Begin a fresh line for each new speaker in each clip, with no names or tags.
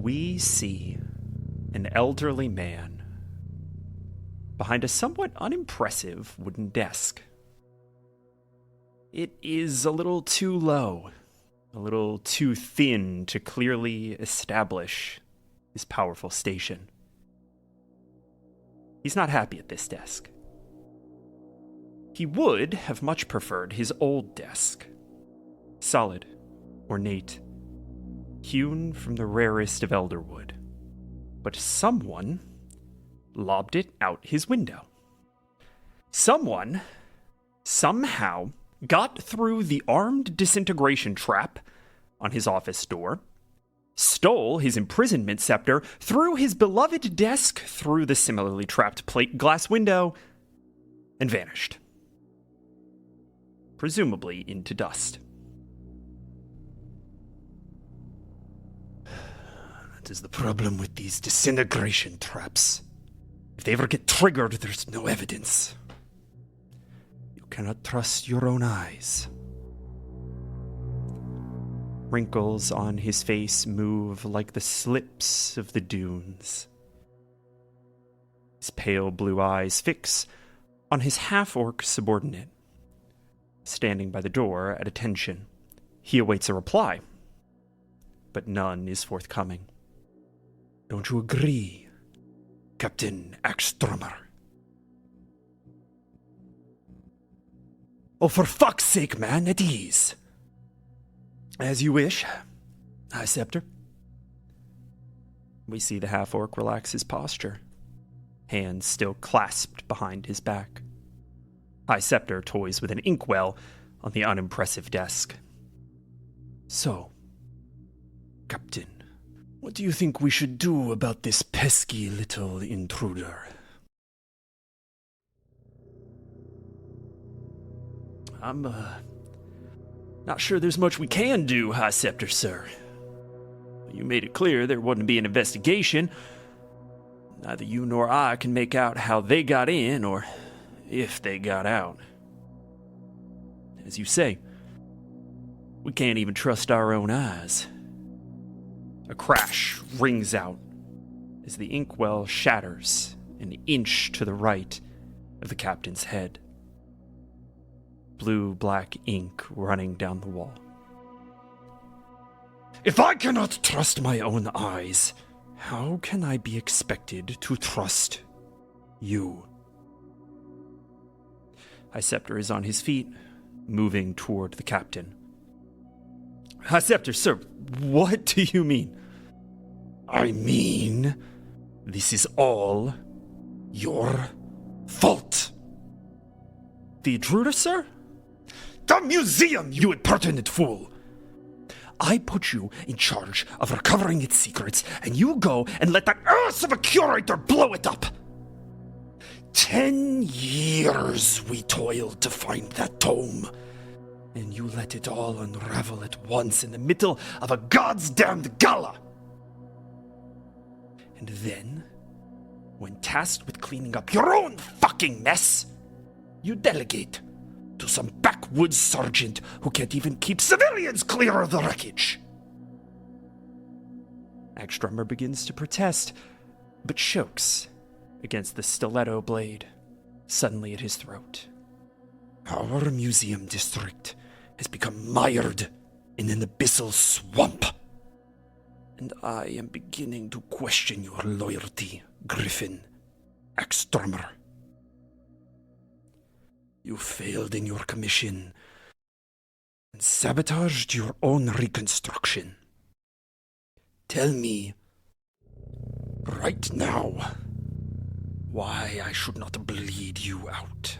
we see an elderly man behind a somewhat unimpressive wooden desk. It is a little too low, a little too thin to clearly establish his powerful station. He's not happy at this desk. He would have much preferred his old desk. Solid, ornate, hewn from the rarest of elderwood. But someone lobbed it out his window. Someone, somehow, got through the armed disintegration trap on his office door, stole his imprisonment scepter, threw his beloved desk through the similarly trapped plate glass window, and vanished. Presumably into dust.
That is the problem with these disintegration traps. If they ever get triggered, there's no evidence. You cannot trust your own eyes.
Wrinkles on his face move like the slips of the dunes. His pale blue eyes fix on his half-orc subordinate, standing by the door at attention. He awaits a reply, but none is forthcoming.
Don't you agree, Captain Axtrummer? Oh, for fuck's sake, man, at ease. As you wish, High Scepter.
We see the half-orc relax his posture, hands still clasped behind his back. High Scepter toys with an inkwell on the unimpressive desk.
So, Captain, what do you think we should do about this pesky little intruder?
I'm, not sure there's much we can do, High Scepter, sir. You made it clear there wouldn't be an investigation. Neither you nor I can make out how they got in or if they got out. As you say, we can't even trust our own eyes. A crash rings out as the inkwell shatters an inch to the right of the captain's head. Blue-black ink running down the wall.
If I cannot trust my own eyes, how can I be expected to trust you?
High Scepter is on his feet, moving toward the captain. High Scepter, sir, what do you mean?
I mean, this is all your fault.
The intruder, sir?
The museum, you impertinent fool! I put you in charge of recovering its secrets, and you go and let that ass of a curator blow it up! 10 years we toiled to find that tome, and you let it all unravel at once in the middle of a goddamned gala! And then, when tasked with cleaning up your own fucking mess, you delegate to some backwoods sergeant who can't even keep civilians clear of the wreckage.
Axtrummer begins to protest, but chokes against the stiletto blade suddenly at his throat.
Our museum district has become mired in an abyssal swamp, and I am beginning to question your loyalty, Griffin Axtrummer. You failed in your commission and sabotaged your own reconstruction. Tell me, right now, why I should not bleed you out.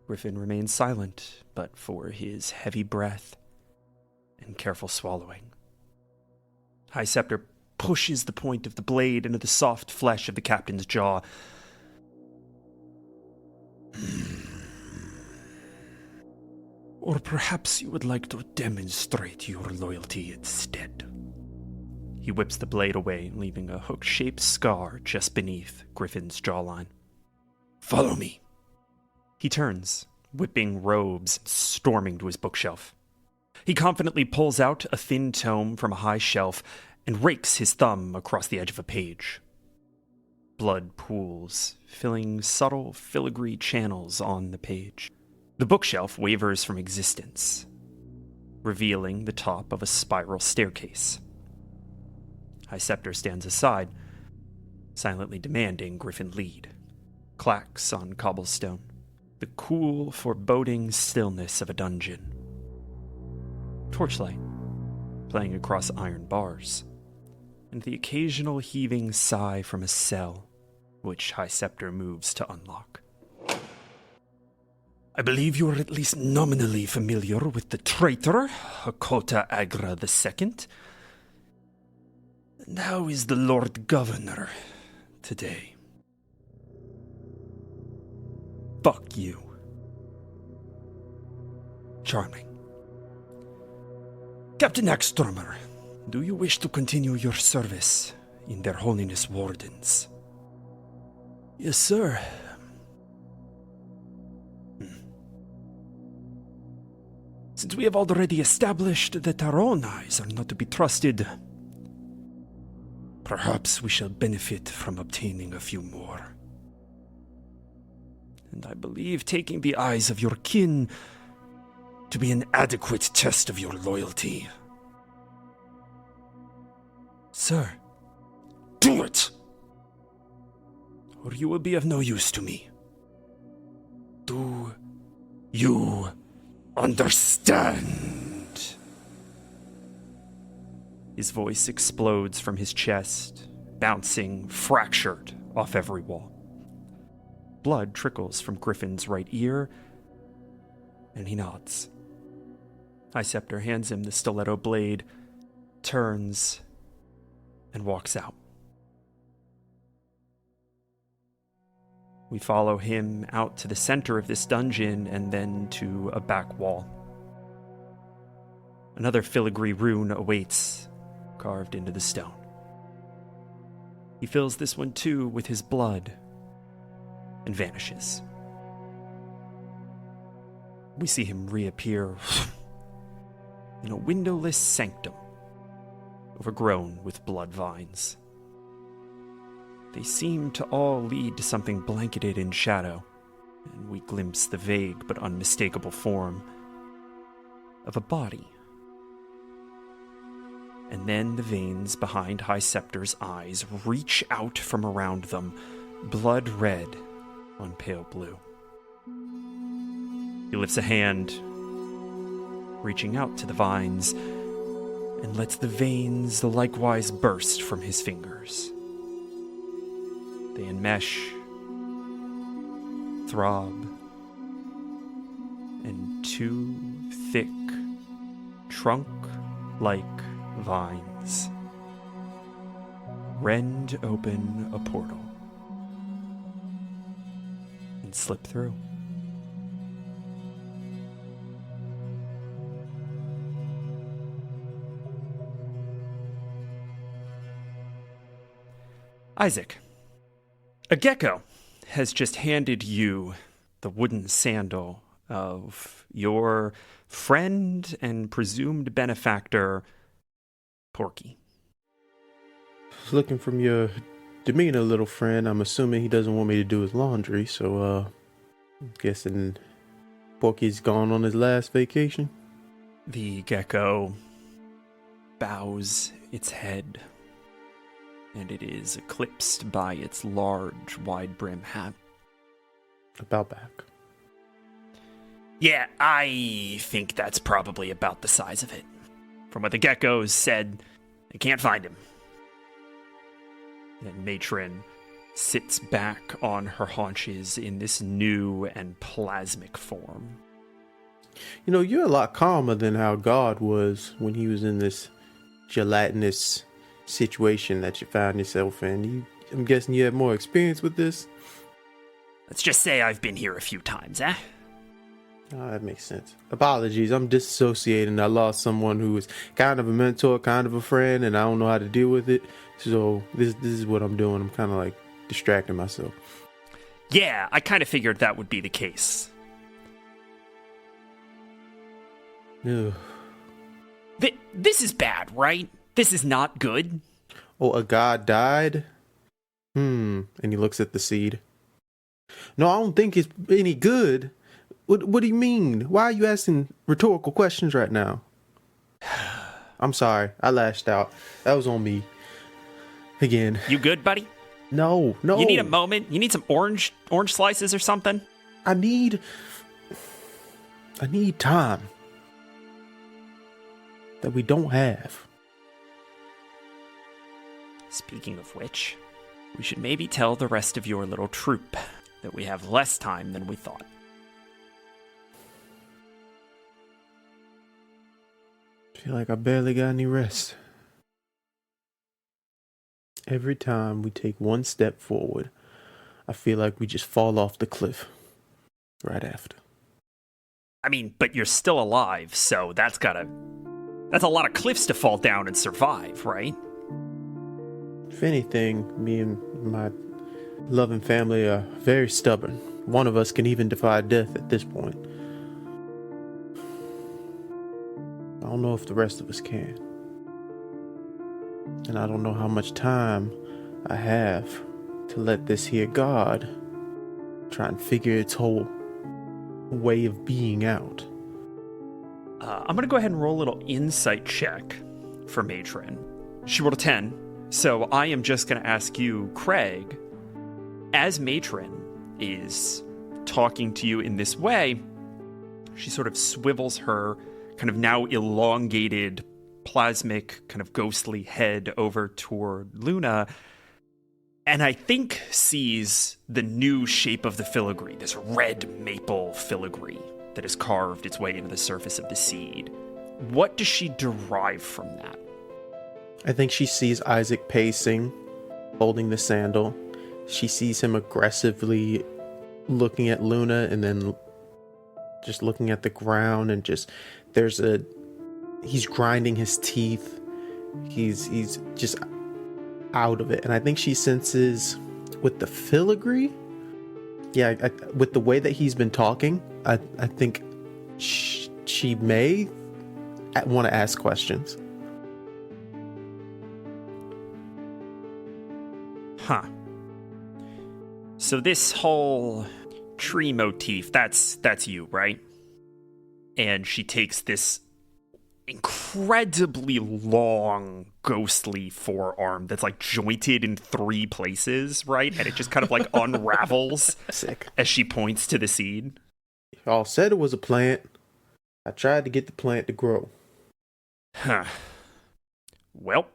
Griffin remains silent, but for his heavy breath and careful swallowing. High Scepter pushes the point of the blade into the soft flesh of the captain's jaw.
Or perhaps you would like to demonstrate your loyalty instead.
He whips the blade away, leaving a hook-shaped scar just beneath Griffin's jawline.
Follow me.
He turns, whipping robes and storming to his bookshelf. He confidently pulls out a thin tome from a high shelf and rakes his thumb across the edge of a page. Blood pools, filling subtle filigree channels on the page. The bookshelf wavers from existence, revealing the top of a spiral staircase. Scepter stands aside, silently demanding Griffin lead. Clacks on cobblestone, the cool, foreboding stillness of a dungeon. Torchlight, playing across iron bars, and the occasional heaving sigh from a cell, which Scepter moves to unlock.
I believe you are at least nominally familiar with the traitor, Hakota Agra II. And how is the Lord Governor today? Fuck you. Charming. Captain Axstromer, do you wish to continue your service in their Holiness Wardens? Yes, sir. Since we have already established that our own eyes are not to be trusted, perhaps we shall benefit from obtaining a few more. And I believe taking the eyes of your kin to be an adequate test of your loyalty. Sir, do it! Or you will be of no use to me. Do you understand?
His voice explodes from his chest, bouncing fractured off every wall. Blood trickles from Griffin's right ear, and he nods. Scepter hands him the stiletto blade, turns, and walks out. We follow him out to the center of this dungeon and then to a back wall. Another filigree rune awaits, carved into the stone. He fills this one too with his blood and vanishes. We see him reappear in a windowless sanctum, overgrown with blood vines. They seem to all lead to something blanketed in shadow, and we glimpse the vague but unmistakable form of a body. And then the veins behind Scepter's eyes reach out from around them, blood red on pale blue. He lifts a hand, reaching out to the vines, and lets the veins likewise burst from his fingers. They enmesh, throb, and two thick, trunk-like vines rend open a portal and slip through. Isaac, a gecko has just handed you the wooden sandal of your friend and presumed benefactor, Porky.
Looking from your demeanor, little friend, I'm assuming he doesn't want me to do his laundry, so I'm guessing Porky's gone on his last vacation.
The gecko bows its head, and it is eclipsed by its large, wide-brim hat.
About back.
Yeah, I think that's probably about the size of it. From what the geckos said, they can't find him. And Matron sits back on her haunches in this new and plasmic form.
You know, you're a lot calmer than how God was when he was in this gelatinous situation that you found yourself in. I'm guessing you have more experience with this?
Let's just say I've been here a few times, eh?
Oh, that makes sense. Apologies, I'm disassociating. I lost someone who was kind of a mentor, kind of a friend, and I don't know how to deal with it. So this is what I'm doing. I'm kind of like distracting myself.
Yeah, I kind of figured that would be the case.
Ugh.
This is bad, right? This is not good.
Oh, a god died? And he looks at the seed. No, I don't think it's any good. What do you mean? Why are you asking rhetorical questions right now? I'm sorry. I lashed out. That was on me. Again.
You good, buddy?
No.
You need a moment? You need some orange slices or something?
I need time that we don't have.
Speaking of which, we should maybe tell the rest of your little troop that we have less time than we thought.
I feel like I barely got any rest. Every time we take one step forward, I feel like we just fall off the cliff right after.
I mean, but you're still alive, so that's a lot of cliffs to fall down and survive, right?
If anything, me and my loving family are very stubborn. One of us can even defy death at this point. I don't know if the rest of us can. And I don't know how much time I have to let this here God try and figure its whole way of being out.
I'm going to go ahead and roll a little insight check for Matron. She rolled a 10, so I am just going to ask you, Craig, as Matron is talking to you in this way, she sort of swivels her kind of now elongated, plasmic, kind of ghostly head over toward Luna, and I think sees the new shape of the filigree, this red maple filigree that has carved its way into the surface of the seed. What does she derive from that?
I think she sees Isaac pacing, holding the sandal. She sees him aggressively looking at Luna and then just looking at the ground, and just he's grinding his teeth. He's just out of it. And I think she senses with the filigree, with the way that he's been talking, I think she may want to ask questions.
Huh. So this whole tree motif, that's you, right? And she takes this incredibly long, ghostly forearm that's like jointed in 3 places, right? And it just kind of like unravels
Sick.
As she points to the seed.
Y'all said it was a plant. I tried to get the plant to grow.
Huh. Well,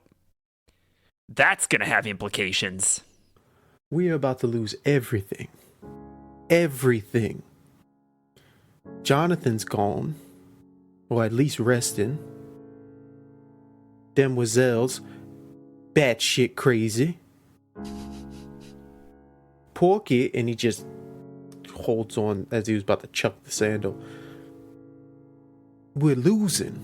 that's gonna have implications.
We are about to lose everything. Everything. Jonathan's gone. Or at least resting. Demoiselles, batshit crazy. Porky, and he just holds on as he was about to chuck the sandal. We're losing.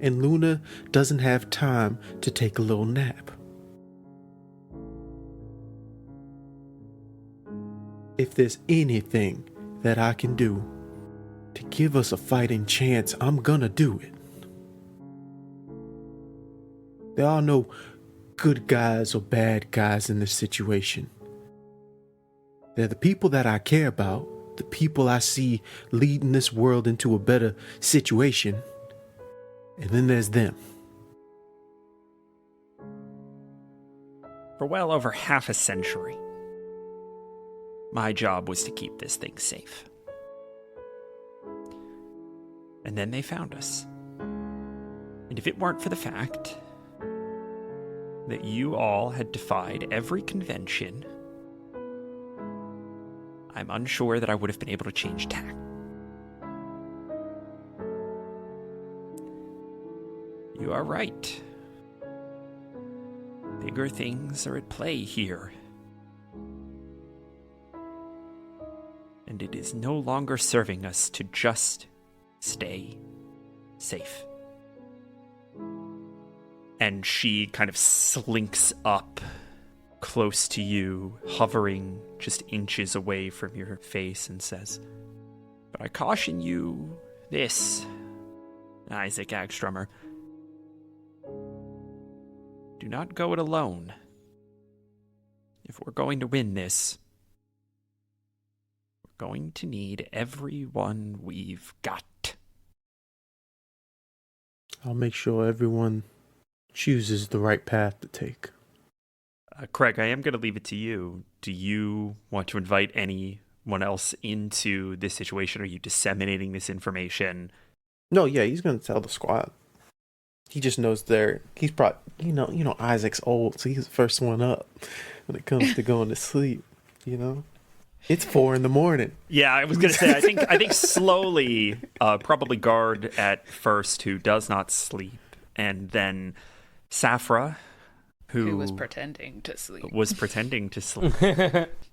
And Luna doesn't have time to take a little nap. If there's anything that I can do to give us a fighting chance, I'm gonna do it. There are no good guys or bad guys in this situation. They're the people that I care about, the people I see leading this world into a better situation, and then there's them.
For well over half a century, my job was to keep this thing safe. And then they found us. And if it weren't for the fact that you all had defied every convention, I'm unsure that I would have been able to change tack. You are right. Bigger things are at play here. And it is no longer serving us to just stay safe. And she kind of slinks up close to you, hovering just inches away from your face, and says, "But I caution you This, Isaac Agstrummer, do not go it alone. If we're going to win this, we're going to need everyone we've got.
I'll make sure everyone chooses the right path to take.
Craig, I am going to leave it to you. Do you want to invite anyone else into this situation? Are you disseminating this information?
No, yeah, he's gonna tell the squad. He just knows he's probably, Isaac's old, so he's the first one up when it comes to going to sleep, It's 4 a.m.
Yeah, I was going to say, I think slowly, probably Guard at first, who does not sleep, and then Safra, who
was pretending to sleep.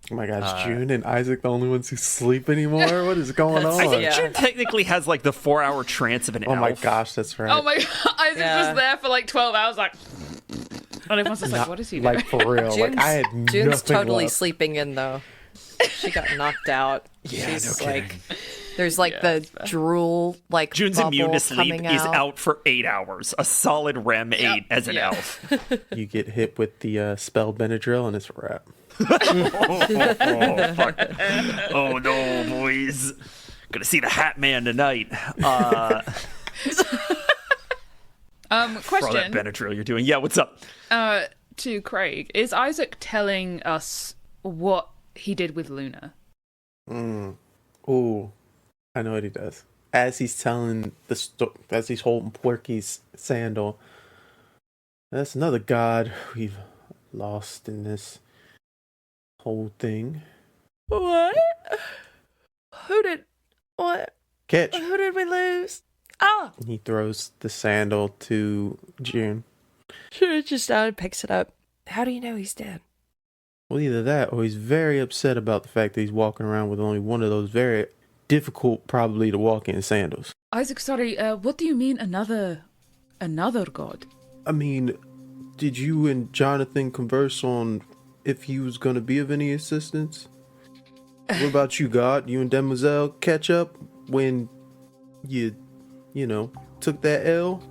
Oh my gosh, June and Isaac the only ones who sleep anymore? What is going on?
I think June technically has like the 4-hour trance of an elf.
Oh my gosh, that's right.
Oh my god, Isaac's just there for like 12 hours like... And everyone's just like, what is he doing?
Like, for real.
June's totally
left.
sleeping in, though. She got knocked out.
Yeah,
She's
no
like... There's like the drool, like
June's
bubble
immune to sleep
coming
is out for 8 hours. A solid REM 8 as an elf.
You get hit with the spell Benadryl and it's a wrap.
Oh, fuck. Oh no, boys. Gonna see the Hat Man tonight.
Question.
For all that Benadryl you're doing. Yeah, what's up?
To Craig, is Isaac telling us what he did with Luna?
Ooh, I know what he does. As he's telling as he's holding Porky's sandal, that's another god we've lost in this whole thing.
What? What?
Catch.
Who did we lose? Ah!
He throws the sandal to June.
She reaches down and picks it up. How do you know he's dead?
Well, either that or he's very upset about the fact that he's walking around with only one of those very difficult, probably, to walk in sandals.
Isaac, sorry, what do you mean another god?
I mean, did you and Jonathan converse on if he was going to be of any assistance? What about you, God? You and Demoiselle catch up when you took that L?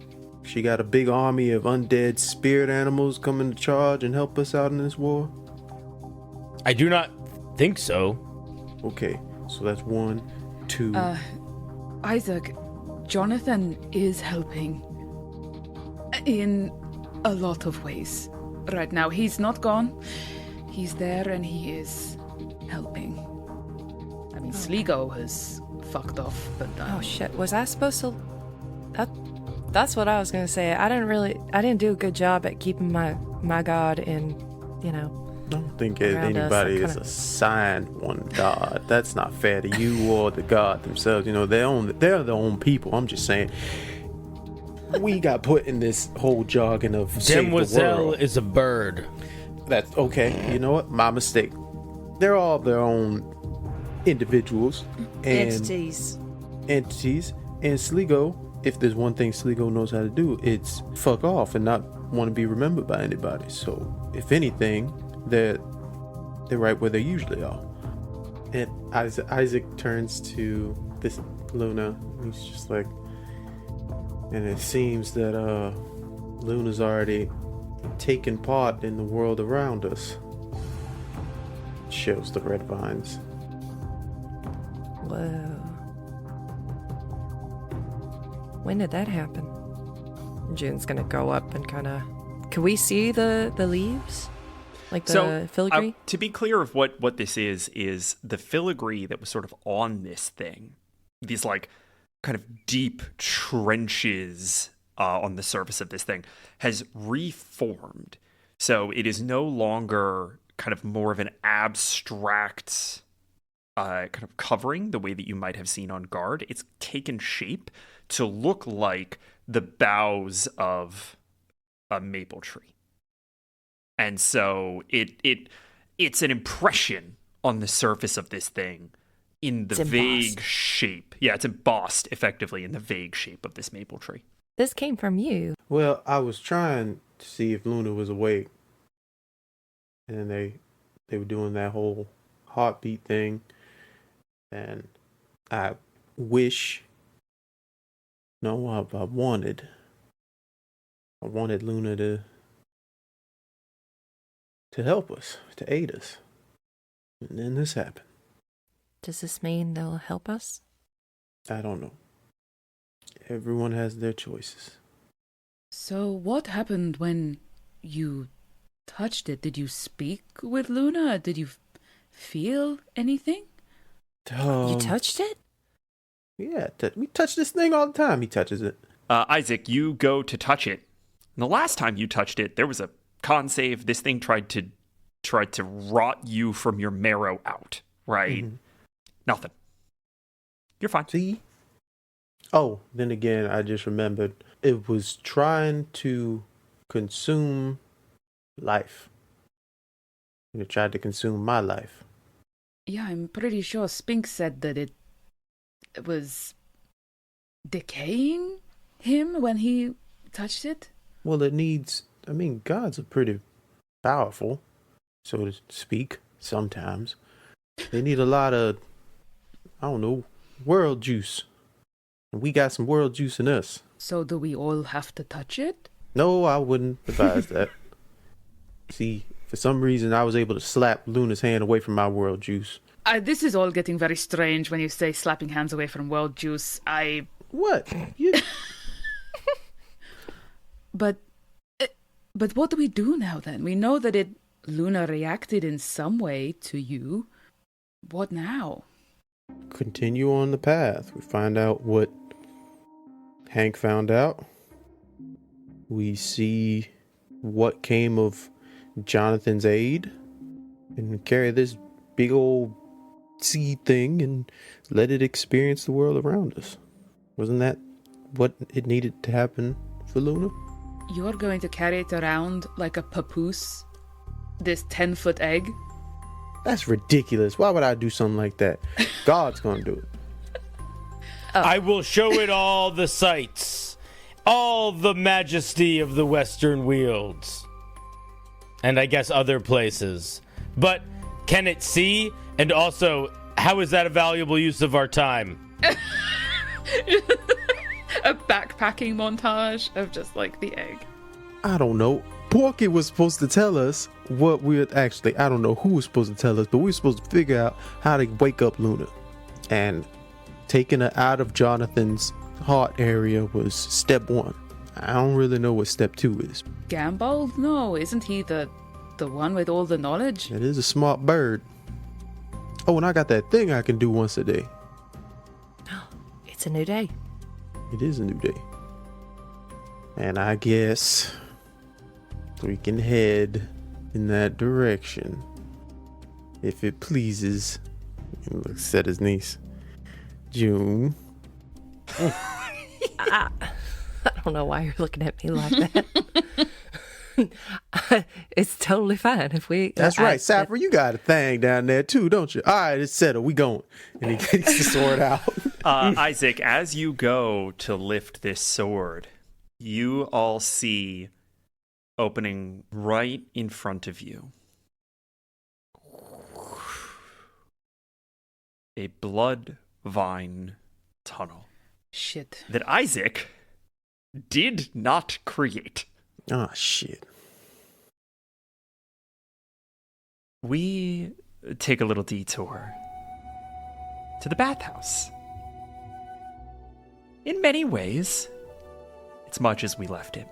She got a big army of undead spirit animals coming to charge and help us out in this war?
I do not think so.
Okay, so that's 1, 2.
Isaac, Jonathan is helping in a lot of ways right now. He's not gone. He's there and he is helping. I mean, Sligo has fucked off, but...
Oh shit, was I supposed to... That's what I was gonna say. I didn't do a good job at keeping my god in,
I don't think
around
anybody
us.
is assigned one god. That's not fair to you or the god themselves. They're their own people. I'm just saying, we got put in this whole jargon of save the
Demoiselle
world.
is a bird.
That's okay. You know what? My mistake. They're all their own individuals and
entities.
And Sligo, if there's one thing Sligo knows how to do, it's fuck off and not want to be remembered by anybody. So, if anything, they're right where they usually are. And Isaac turns to this Luna. He's just like, and it seems that Luna's already taken part in the world around us. Shows the red vines.
Whoa. When did that happen? June's gonna go up and kind of... Can we see the leaves? Like the filigree?
To be clear of what this is the filigree that was sort of on this thing. These like kind of deep trenches on the surface of this thing has reformed. So it is no longer kind of more of an abstract kind of covering the way that you might have seen on Guard. It's taken shape to look like the boughs of a maple tree. And so it's an impression on the surface of this thing in the vague shape. Yeah, it's embossed effectively in the vague shape of this maple tree.
This came from you.
Well, I was trying to see if Luna was awake. And they were doing that whole heartbeat thing. And I wish No, I wanted Luna to help us, to aid us. And then this happened.
Does this mean they'll help us?
I don't know. Everyone has their choices.
So what happened when you touched it? Did you speak with Luna? Did you feel anything?
You touched it?
Yeah, we touch this thing all the time. He touches it.
Isaac, you go to touch it. And the last time you touched it, there was a con save. This thing tried to rot you from your marrow out, right?
Mhm.
Nothing. You're fine.
See? Oh, then again, I just remembered it was trying to consume life. It tried to consume my life.
Yeah, I'm pretty sure Spink said that it was decaying him when he touched it.
Well, it needs, gods are pretty powerful, so to speak, sometimes. They need a lot of, world juice. And we got some world juice in us.
So do we all have to touch it?
No, I wouldn't advise that. See, for some reason, I was able to slap Luna's hand away from my world juice.
This is all getting very strange when you say slapping hands away from world juice.
What?
But what do we do now then? We know that Luna reacted in some way to you. What now?
Continue on the path. We find out what Hank found out. We see what came of Jonathan's aid. And carry this big old seed thing and let it experience the world around us. Wasn't that what it needed to happen for Luna?
You're going to carry it around like a papoose? This 10-foot egg?
That's ridiculous. Why would I do something like that? God's gonna do it.
I will show it all the sights, all the majesty of the Western Wields, and I guess other places. But can it see? And also, how is that a valuable use of our time?
A backpacking montage of just like the egg.
I don't know. Porky was supposed to tell us what I don't know who was supposed to tell us, but we were supposed to figure out how to wake up Luna. And taking her out of Jonathan's heart area was step 1. I don't really know what step 2 is.
Gambol? No, isn't he the one with all the knowledge?
It is a smart bird. Oh, and I got that thing I can do once a day.
It's a new day.
It is a new day. And I guess we can head in that direction. If it pleases. He looks at his niece. June.
I don't know why you're looking at me like that. It's totally fine if we.
That's right, Sapper. You got a thing down there too, don't you? All right, it's settled. We going. And he takes the sword out.
Isaac, as you go to lift this sword, you all see opening right in front of you a blood vine tunnel.
Shit.
That Isaac did not create.
Oh, shit.
We take a little detour to the bathhouse. In many ways, it's much as we left it.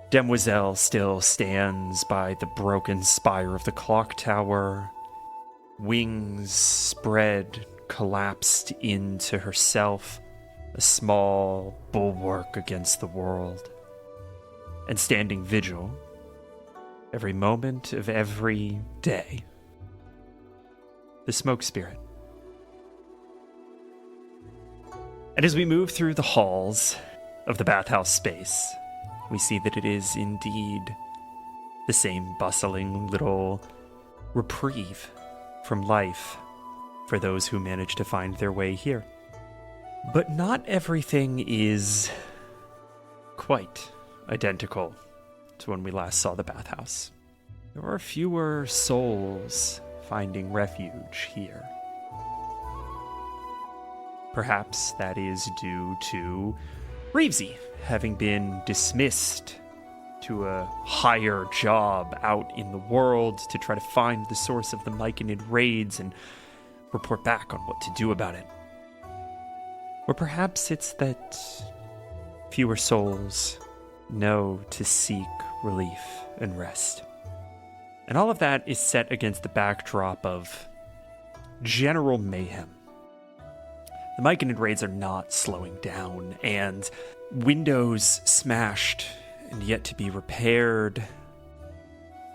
Demoiselle still stands by the broken spire of the clock tower, wings spread, collapsed into herself, a small bulwark against the world. And standing vigil every moment of every day, the smoke spirit. And as we move through the halls of the bathhouse space, we see that it is indeed the same bustling little reprieve from life for those who manage to find their way here. But not everything is quite identical to when we last saw the bathhouse. There are fewer souls finding refuge here. Perhaps that is due to Reevesy, having been dismissed to a higher job out in the world to try to find the source of the Myconid raids and report back on what to do about it. Or perhaps it's that fewer souls know to seek relief and rest. And all of that is set against the backdrop of general mayhem. The Myconid raids are not slowing down, and windows smashed and yet to be repaired.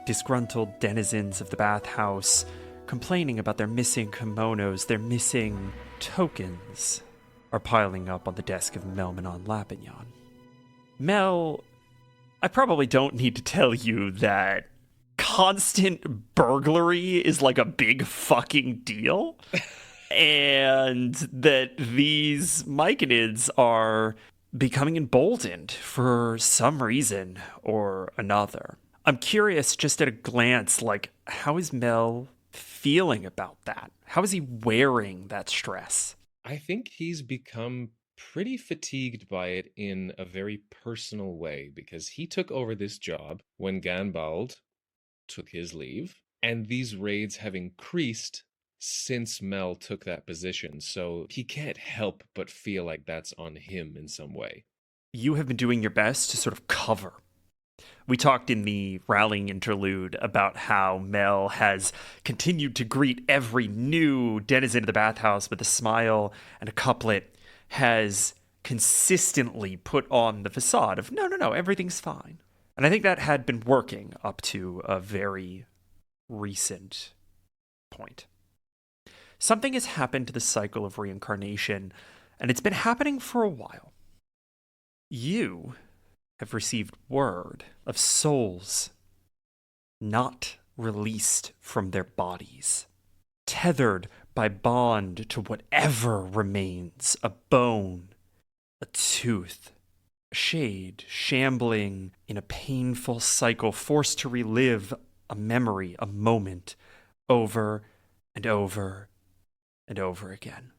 Disgruntled denizens of the bathhouse complaining about their missing kimonos, their missing tokens, are piling up on the desk of Melmanon Lapignon. Mel, I probably don't need to tell you that constant burglary is like a big fucking deal. And that these Myconids are becoming emboldened for some reason or another. I'm curious, just at a glance, like, how is Mel feeling about that? How is he wearing that stress?
I think he's become pretty fatigued by it in a very personal way, because he took over this job when Ganbald took his leave, and these raids have increased since Mel took that position, so he can't help but feel like that's on him in some way.
You have been doing your best to sort of cover. We talked in the rallying interlude about how Mel has continued to greet every new denizen of the bathhouse with a smile and a couplet, has consistently put on the facade of, no, everything's fine. And I think that had been working up to a very recent point. Something has happened to the cycle of reincarnation, and it's been happening for a while. You have received word of souls not released from their bodies, tethered by bond to whatever remains, a bone, a tooth, a shade, shambling in a painful cycle, forced to relive a memory, a moment, over and over and over again.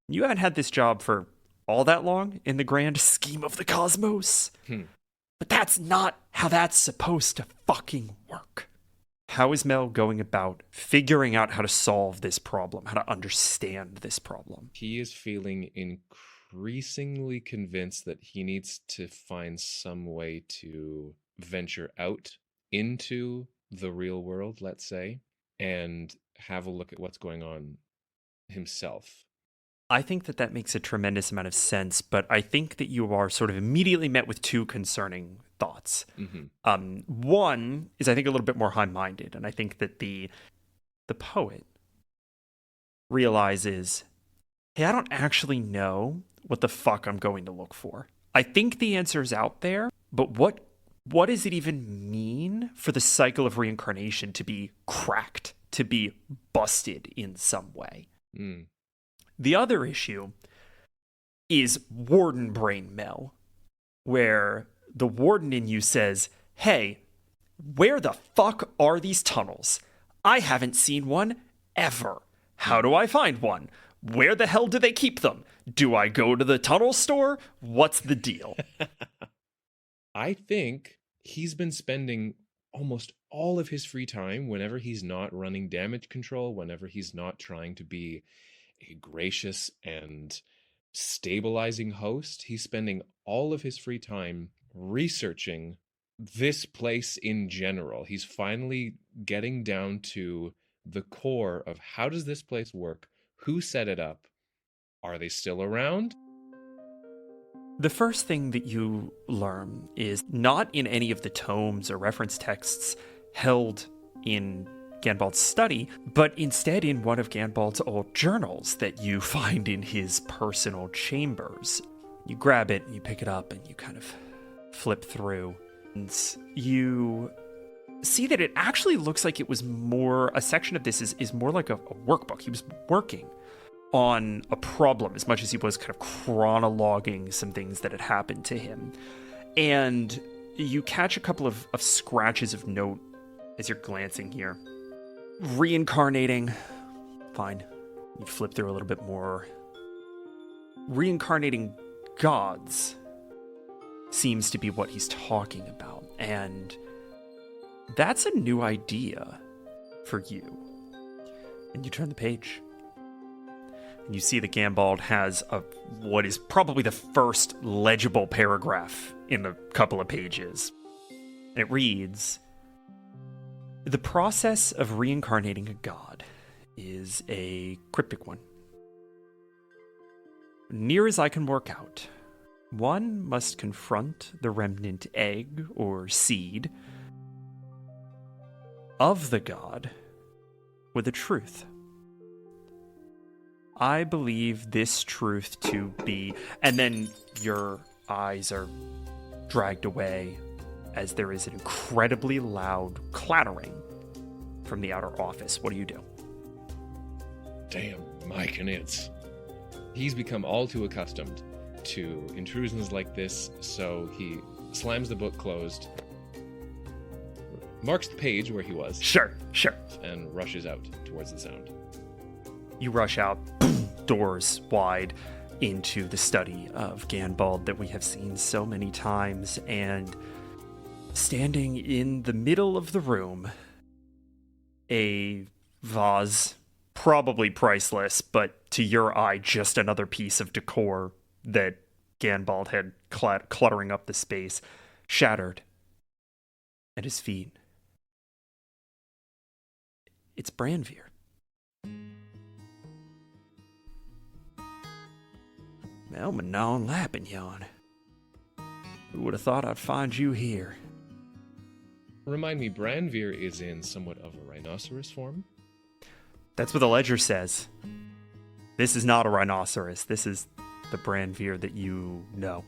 You haven't had this job for all that long in the grand scheme of the cosmos. But that's not how that's supposed to fucking work. How is Mel going about figuring out how to solve this problem, how to understand this problem?
He is feeling increasingly convinced that he needs to find some way to venture out into the real world, let's say, and have a look at what's going on himself.
I think that makes a tremendous amount of sense, but I think that you are sort of immediately met with two concerning thoughts. One is, I think, a little bit more high-minded, and I think that the poet realizes, hey, I don't actually know what the fuck I'm going to look for. I think the answer's out there, but what does it even mean for the cycle of reincarnation to be cracked, to be busted in some way? The other issue is warden brain Mel, where the warden in you says, hey, where the fuck are these tunnels? I haven't seen one ever. How do I find one? Where the hell do they keep them? Do I go to the tunnel store? What's the deal?
I think he's been spending almost all of his free time, whenever he's not running damage control, whenever he's not trying to be a gracious and stabilizing host, he's spending all of his free time researching this place in general. He's finally getting down to the core of, how does this place work? Who set it up? Are they still around?
The first thing that you learn is not in any of the tomes or reference texts held in Ganbald's study, but instead in one of Ganbald's old journals that you find in his personal chambers. You grab it, and you pick it up, and you kind of flip through, and you see that it actually looks like it was more, a section of this is more like a workbook. He was working on a problem as much as he was kind of chronologuing some things that had happened to him. And you catch a couple of scratches of note as you're glancing here. Reincarnating. Fine. You flip through a little bit more. Reincarnating gods. seems to be what he's talking about. And that's a new idea for you. And you turn the page. And you see that Gambald has what is probably the first legible paragraph in a couple of pages. And it reads, "The process of reincarnating a god is a cryptic one. Near as I can work out, one must confront the remnant egg or seed of the god with a truth. I believe this truth to be..." And then your eyes are dragged away as there is an incredibly loud clattering from the outer office. What do you do?
Damn, Mike and it's. He's become all too accustomed to intrusions like this, so he slams the book closed, marks the page where he was.
Sure.
And rushes out towards the sound.
You rush out, boom, doors wide, into the study of Gambald that we have seen so many times, and standing in the middle of the room, a vase, probably priceless, but to your eye, just another piece of decor that Gambald had cluttering up the space, shattered at his feet. It's Branvir. Melmanon Lapignon. Who would have thought I'd find you here?
Remind me, Branvir is in somewhat of a rhinoceros form?
That's what the ledger says. This is not a rhinoceros. This is the Branvir that you know.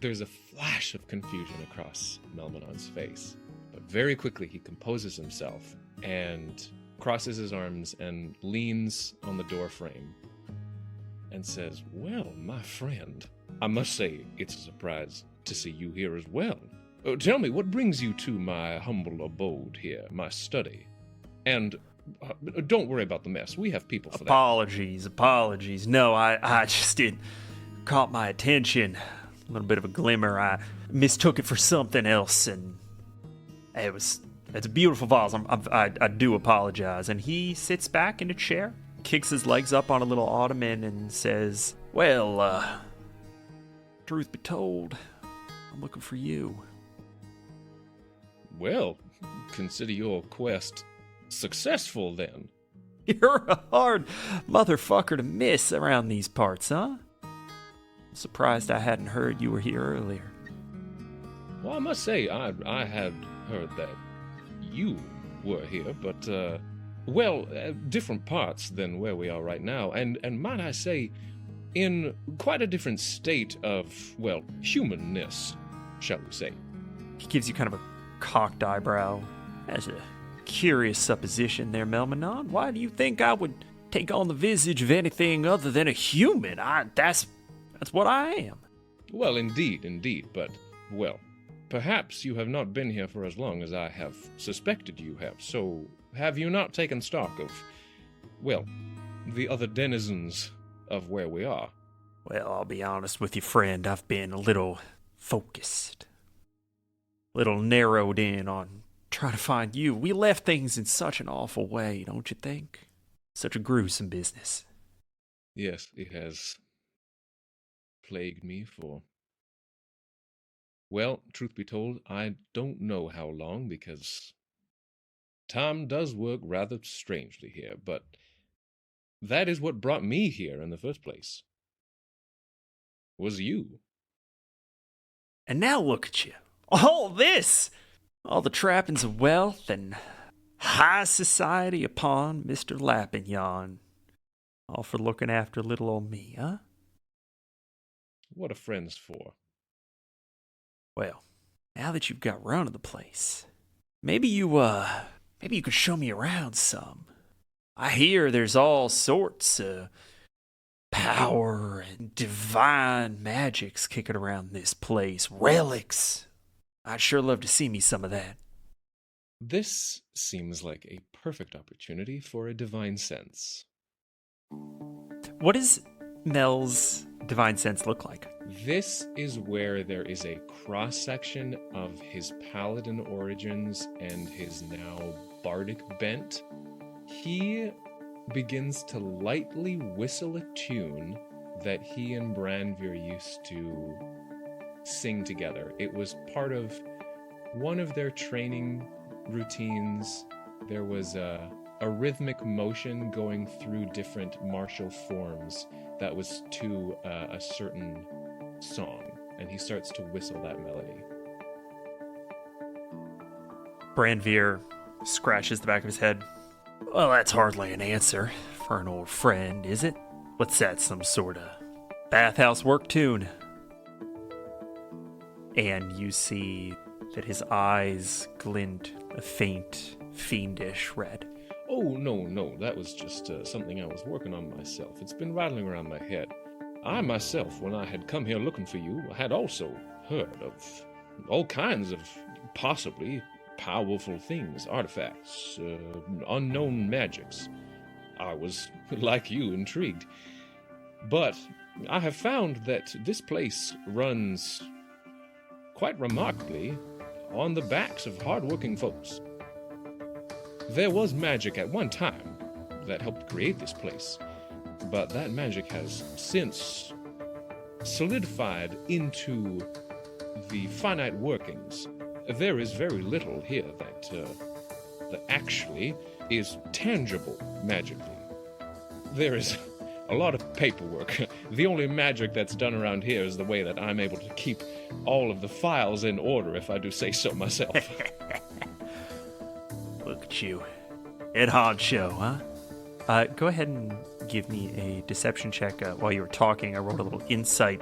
There's a flash of confusion across Melmanon's face, but very quickly he composes himself and crosses his arms and leans on the door frame and says, "Well, my friend, I must say it's a surprise to see you here as well. Tell me, what brings you to my humble abode here, my study? And don't worry about the mess. We have people for that."
Apologies. No, I just did caught my attention. A little bit of a glimmer. I mistook it for something else, and it's a beautiful vase. I do apologize. And he sits back in a chair, kicks his legs up on a little ottoman, and says, "Well, truth be told, I'm looking for you."
Well, consider your quest successful then.
You're a hard motherfucker to miss around these parts, huh? I'm surprised I hadn't heard you were here earlier.
Well, I must say, I had heard that you were here, but, different parts than where we are right now, and might I say, in quite a different state of, humanness, shall we say.
He gives you kind of a cocked eyebrow. That's a curious supposition there, Melmanon. Why do you think I would take on the visage of anything other than a human? That's what I am.
Well, indeed, but, perhaps you have not been here for as long as I have suspected you have, so have you not taken stock of, the other denizens of where we are?
Well, I'll be honest with you, friend, I've been a little focused. A little narrowed in on trying to find you. We left things in such an awful way, don't you think? Such a gruesome business.
Yes, it has plagued me for... Well, truth be told, I don't know how long, because time does work rather strangely here, but that is what brought me here in the first place. Was you.
And now look at you. All this! All the trappings of wealth and high society upon Mr. Lapignon. All for looking after little old me, huh?
What are friends for?
Well, now that you've got run of the place, maybe you could show me around some. I hear there's all sorts of power and divine magics kicking around this place. Relics. I'd sure love to see me some of that.
This seems like a perfect opportunity for a divine sense.
What is Mel's divine sense look like?
This is where there is a cross-section of his paladin origins and his now bardic bent. He begins to lightly whistle a tune that he and Branvir used to sing together. It was part of one of their training routines. There was a rhythmic motion going through different martial forms that was to a certain song, and he starts to whistle that melody.
Branvir scratches the back of his head. Well, that's hardly an answer for an old friend, is it? What's that, some sort of bathhouse work tune? And you see that his eyes glint a faint, fiendish red.
Oh, no, that was just something I was working on myself. It's been rattling around my head. I myself, when I had come here looking for you, had also heard of all kinds of possibly powerful things, artifacts, unknown magics. I was, like you, intrigued. But I have found that this place runs quite remarkably on the backs of hard-working folks. There was magic at one time that helped create this place, but that magic has since solidified into the finite workings. There is very little here that actually is tangible magically. There is a lot of paperwork. The only magic that's done around here is the way that I'm able to keep all of the files in order, if I do say so myself.
Look at you. Ed Hard show, huh? Go ahead and give me a deception check. While you were talking, I rolled a little insight.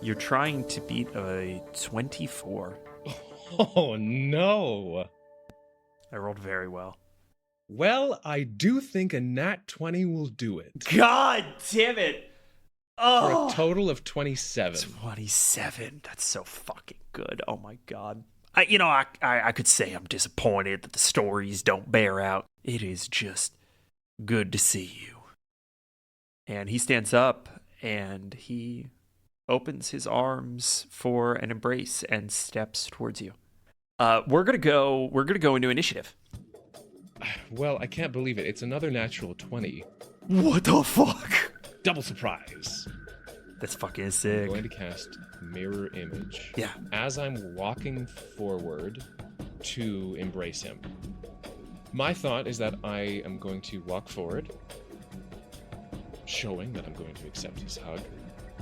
You're trying to beat a 24.
Oh, no.
I rolled very well.
Well, I do think a nat 20 will do it.
God damn it! Oh!
For a total of 27.
27. That's so fucking good. Oh my god. I could say I'm disappointed that the stories don't bear out. It is just good to see you. And he stands up and he opens his arms for an embrace and steps towards you. We're gonna go into initiative.
Well, I can't believe it. It's another natural 20.
What the fuck?
Double surprise.
That's fucking
I'm
sick.
going to cast Mirror Image.
Yeah.
As I'm walking forward to embrace him. My thought is that I am going to walk forward, showing that I'm going to accept his hug.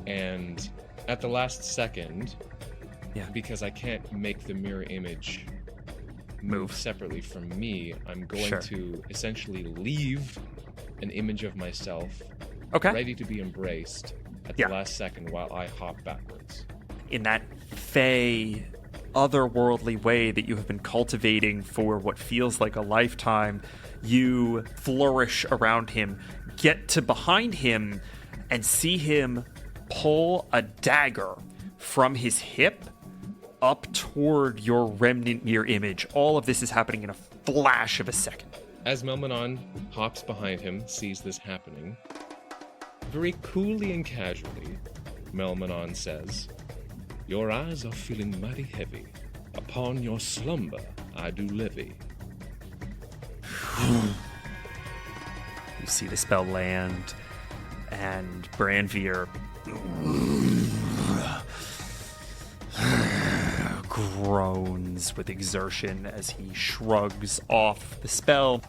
And at the last second, because I can't make the mirror image move separately from me, I'm going to essentially leave an image of myself ready to be embraced at the last second while I hop backwards.
In that fey, otherworldly way that you have been cultivating for what feels like a lifetime, you flourish around him, get to behind him, and see him pull a dagger from his hip up toward your remnant mirror image. All of this is happening in a flash of a second.
As Melmanon hops behind him, sees this happening, very coolly and casually, Melmanon says, "Your eyes are feeling mighty heavy. Upon your slumber I do levy."
You see the spell land, and Branvir groans with exertion as he shrugs off the spell.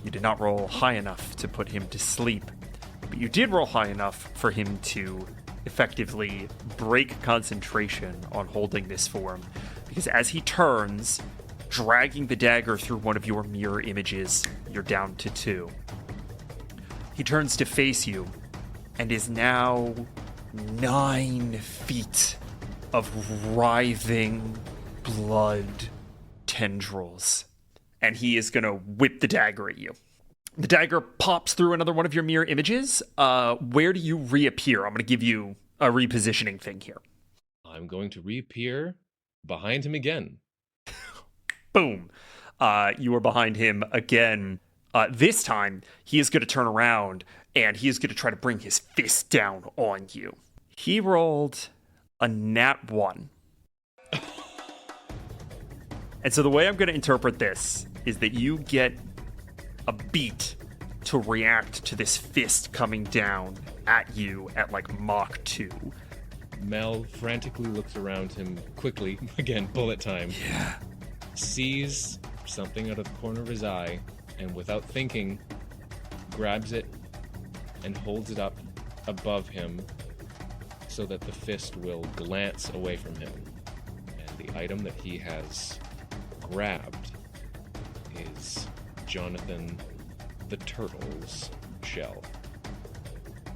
You did not roll high enough to put him to sleep, but you did roll high enough for him to effectively break concentration on holding this form, because as he turns, dragging the dagger through one of your mirror images, you're down to 2. He turns to face you and is now 9 feet of writhing blood tendrils, and he is going to whip the dagger at you. The dagger pops through another one of your mirror images. Where do you reappear? I'm going to give you a repositioning thing here.
I'm going to reappear behind him again.
Boom. You are behind him again. This time, he is going to turn around and he is going to try to bring his fist down on you. He rolled a nat 1. And so the way I'm going to interpret this is that you get a beat to react to this fist coming down at you at like Mach 2.
Mel frantically looks around him quickly, again, bullet time.
Yeah.
Sees something out of the corner of his eye, and without thinking, grabs it and holds it up above him so that the fist will glance away from him. And the item that he has grabbed is Jonathan the Turtle's shell.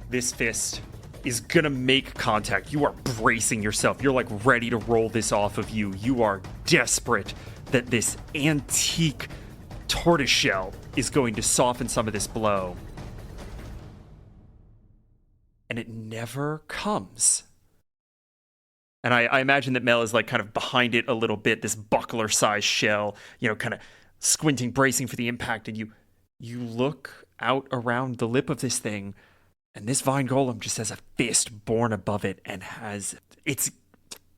This fist is gonna make contact. You are bracing yourself. You're like ready to roll this off of you. You are desperate that this antique tortoiseshell is going to soften some of this blow. And it never comes. And I imagine that Mel is like kind of behind it a little bit, this buckler-sized shell, kind of squinting, bracing for the impact, and you look out around the lip of this thing, and this vine golem just has a fist borne above it and has its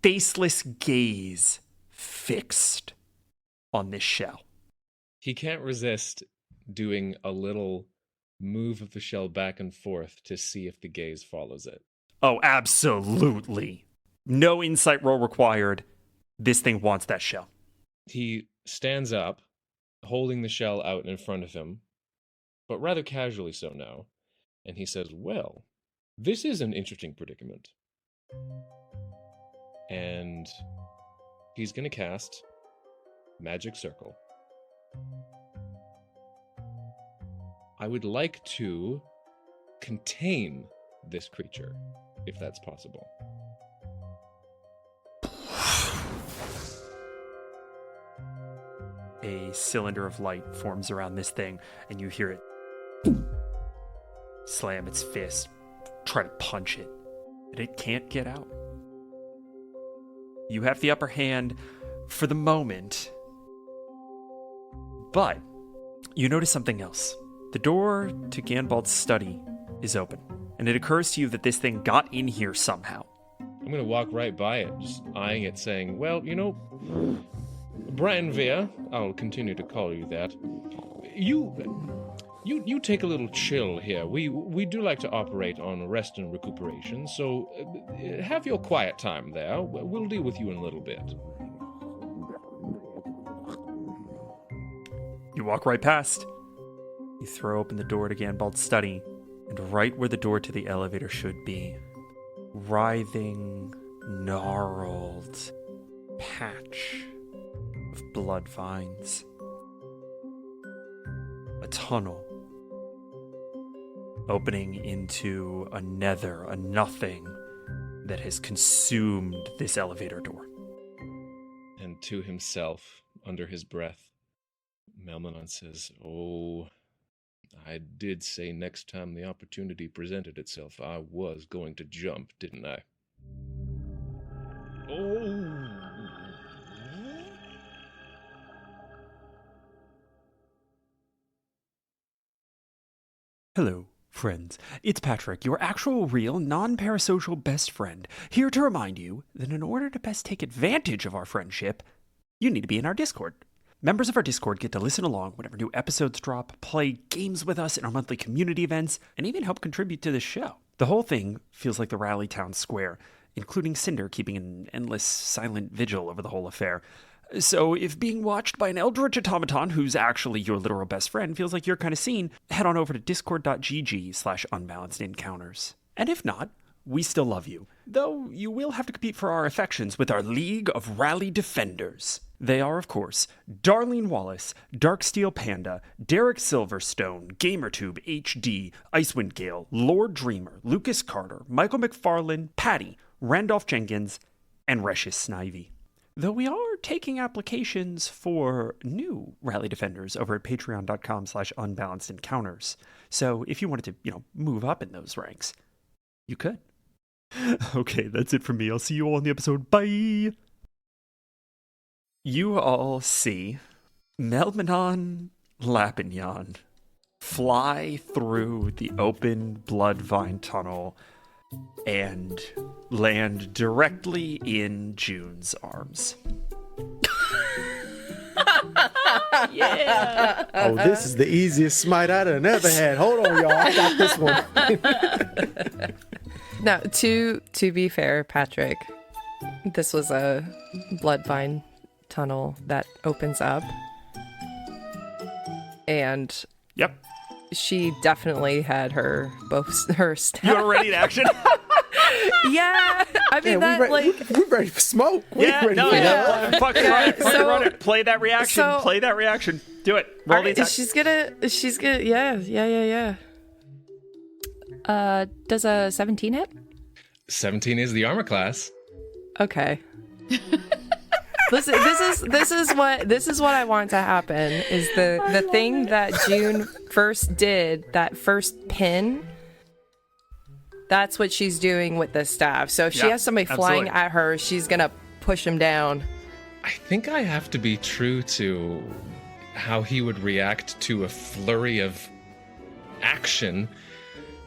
faceless gaze fixed on this shell.
He can't resist doing a little move of the shell back and forth to see if the gaze follows it.
Oh, absolutely. No insight roll required. This thing wants that shell.
He stands up, holding the shell out in front of him, but rather casually so now, and he says, "Well, this is an interesting predicament." And he's going to cast Magic Circle. I would like to contain this creature, if that's possible.
A cylinder of light forms around this thing, and you hear it slam its fist, try to punch it, but it can't get out. You have the upper hand for the moment, but you notice something else. The door to Ganbald's study is open, and it occurs to you that this thing got in here somehow.
I'm going to walk right by it, just eyeing it, saying, "Well, Branvia, I'll continue to call you that. You take a little chill here. We do like to operate on rest and recuperation, so have your quiet time there. We'll deal with you in a little bit."
You walk right past. You throw open the door to Ganbald's study, and right where the door to the elevator should be, writhing, gnarled patch of blood vines. A tunnel opening into a nether, a nothing that has consumed this elevator door.
And to himself, under his breath, Melmanon says, "Oh, I did say next time the opportunity presented itself, I was going to jump, didn't I?" Oh.
Hello, friends. It's Patrick, your actual, real, non-parasocial best friend, here to remind you that in order to best take advantage of our friendship, you need to be in our Discord. Members of our Discord get to listen along whenever new episodes drop, play games with us in our monthly community events, and even help contribute to the show. The whole thing feels like the Rally Town Square, including Cinder keeping an endless silent vigil over the whole affair. So if being watched by an eldritch automaton who's actually your literal best friend feels like you're kind of seen, head on over to discord.gg/unbalanced encounters. And if not, we still love you, though you will have to compete for our affections with our League of Rally Defenders. They are, of course, Darlene Wallace, Darksteel Panda, Derek Silverstone, GamerTube HD, Icewind Gale, Lord Dreamer, Lucas Carter, Michael McFarlane, Patty, Randolph Jenkins, and Reshis Snivy. Though we are taking applications for new Rally Defenders over at patreon.com/unbalanced encounters. So if you wanted to, move up in those ranks, you could. Okay, that's it from me. I'll see you all in the episode. Bye! You all see Melmanon Lapignon fly through the open bloodvine tunnel and land directly in June's arms.
Yeah.
Oh, this is the easiest smite I'd have ever had. Hold on, y'all. I got this one.
Now, to be fair, Patrick, this was a bloodvine tunnel that opens up. And
Yep.
she definitely had her staff.
You're ready to action?
Yeah, I mean that
we ready for smoke. Fucking
run it.
So-
Run it. Play that reaction.
so-
Play that reaction. Do it. Roll the attack.
she's gonna yeah. Does a 17 hit?
17 is the armor class.
Okay. Listen, this is what I want to happen is the thing that June first did, that first pin. That's what she's doing with the staff. So if she has somebody flying at her, she's gonna push him down.
I think I have to be true to how he would react to a flurry of action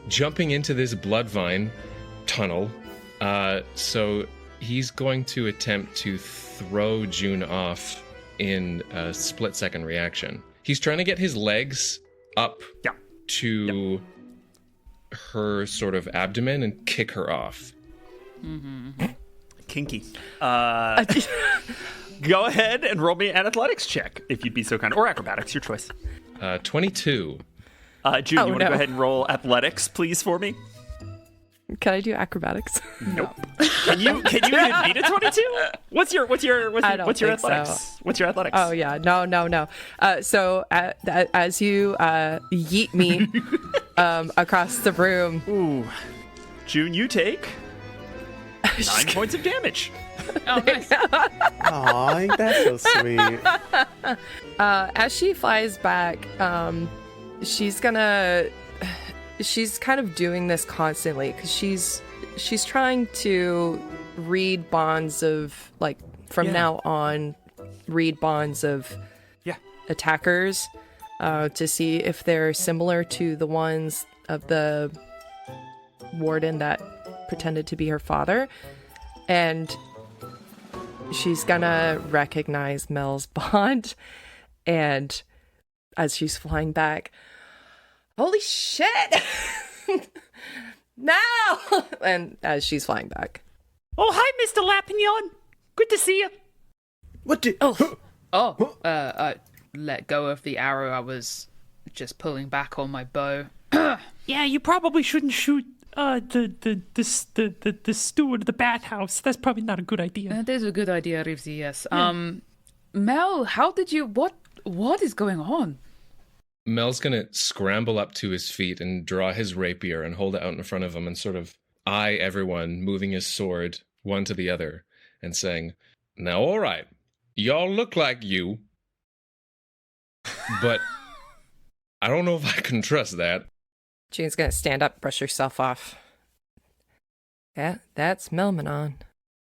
jumping into this bloodvine tunnel. So he's going to attempt to throw June off in a split-second reaction. He's trying to get his legs up to her sort of abdomen and kick her off.
Kinky. Go ahead and roll me an athletics check, if you'd be so kind. Or acrobatics, your choice.
22.
June, you want to go ahead and roll athletics, please, for me?
Can I do acrobatics?
Nope. Can you even beat a 22? What's your athletics?
So.
What's your athletics?
Oh yeah, no. So as you yeet me across the room,
Ooh. June, you take 9 points of damage.
Oh, nice.
Aw, ain't that so sweet?
as she flies back, she's kind of doing this constantly because she's trying to read bonds of, like, from now on, read bonds of attackers to see if they're similar to the ones of the warden that pretended to be her father. And she's gonna recognize Mel's bond. And as she's flying back, holy shit! Now! And as she's flying back.
Oh, hi, Mr. Lapignon. Good to see you.
What did?
I let go of the arrow. I was just pulling back on my bow.
Yeah, you probably shouldn't shoot the steward of the bathhouse. That's probably not a good idea.
That is a good idea, Rivsy, yes. Mel, how did you... What is going on?
Mel's gonna scramble up to his feet and draw his rapier and hold it out in front of him and sort of eye everyone, moving his sword one to the other and saying, "Now, all right, y'all look like you, but I don't know if I can trust that."
Jane's gonna stand up, brush herself off. That's Melmanon.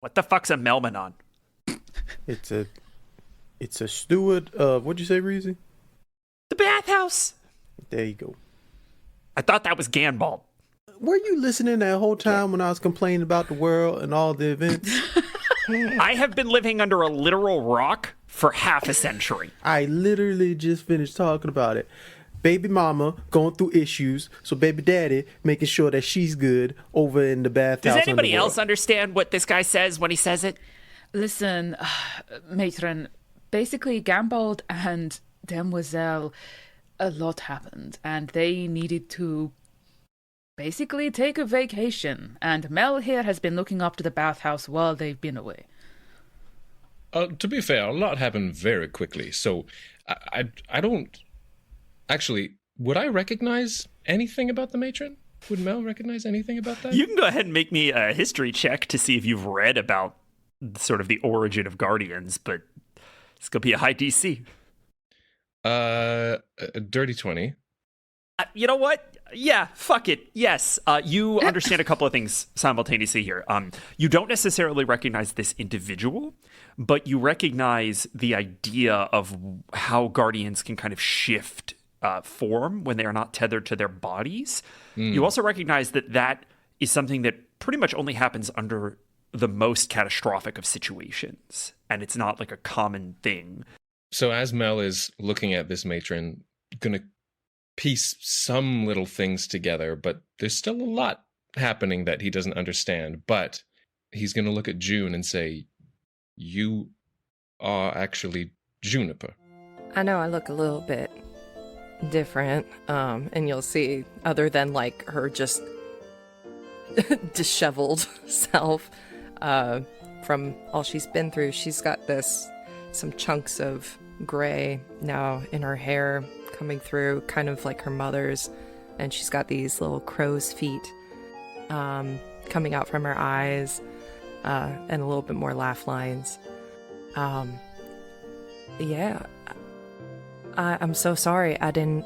What the fuck's a Melmanon?
It's a steward of, what'd you say, Reezy?
The bathhouse.
There you go.
I thought that was Ganbald.
Were you listening that whole time when I was complaining about the world and all the events?
I have been living under a literal rock for half a century.
I literally just finished talking about it. Baby mama going through issues, so baby daddy making sure that she's good over in the bathhouse.
Does anybody else understand what this guy says when he says it?
Listen, matron, basically Gambald and Demoiselle, a lot happened, and they needed to basically take a vacation, and Mel here has been looking after the bathhouse while they've been away.
To be fair, a lot happened very quickly, so I don't... Actually, would I recognize anything about the matron? Would Mel recognize anything about that?
You can go ahead and make me a history check to see if you've read about sort of the origin of Guardians, but it's going to be a high DC.
A dirty 20.
You know what? Yeah, fuck it. Yes. You understand a couple of things simultaneously here. You don't necessarily recognize this individual, but you recognize the idea of how Guardians can kind of shift form when they are not tethered to their bodies. You also recognize that that is something that pretty much only happens under the most catastrophic of situations, and it's not like a common thing.
So as Mel is looking at this matron, gonna piece some little things together, but there's still a lot happening that he doesn't understand. But he's gonna look at June and say, "You are actually Juniper."
I know I look a little bit different, and you'll see, other than like her just disheveled self from all she's been through, she's got some chunks of gray now in her hair coming through, kind of like her mother's, and she's got these little crow's feet coming out from her eyes, and a little bit more laugh lines. Yeah, I'm so sorry. I didn't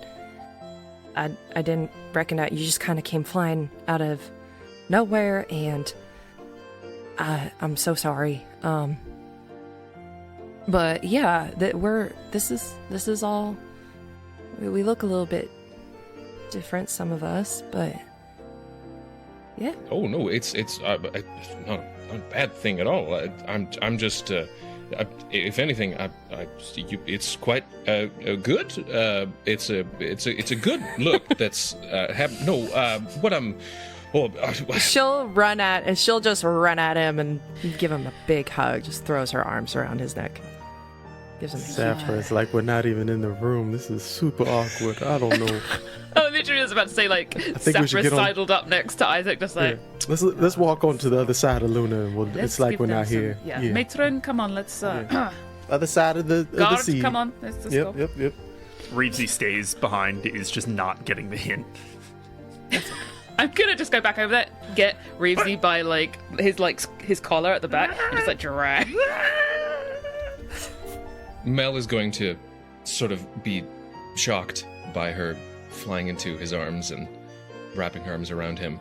recognize you. Just kind of came flying out of nowhere, and I'm so sorry. But yeah, this is all. We look a little bit different, some of us, but yeah.
Oh no, it's not a bad thing at all. I'm just. If anything, it's quite good. It's a good look. That's
she'll just run at him and give him a big hug. Just throws her arms around his neck. Gives him a
Scepter, it's like we're not even in the room. This is super awkward. I don't know.
Oh, literally, I was about to say, like, Scepter sidled up next to Isaac, just like...
Yeah. Let's walk on to the other side of Luna, and it's like we're not here.
Yeah. Matron, come on, let's...
Other side of the
Guard,
sea.
come on, let's go.
Yep.
Reevesy stays behind, is just not getting the hint.
I'm gonna just go back over there, get Reevesy by, his collar at the back, and just, drag.
Mel is going to sort of be shocked by her flying into his arms and wrapping her arms around him.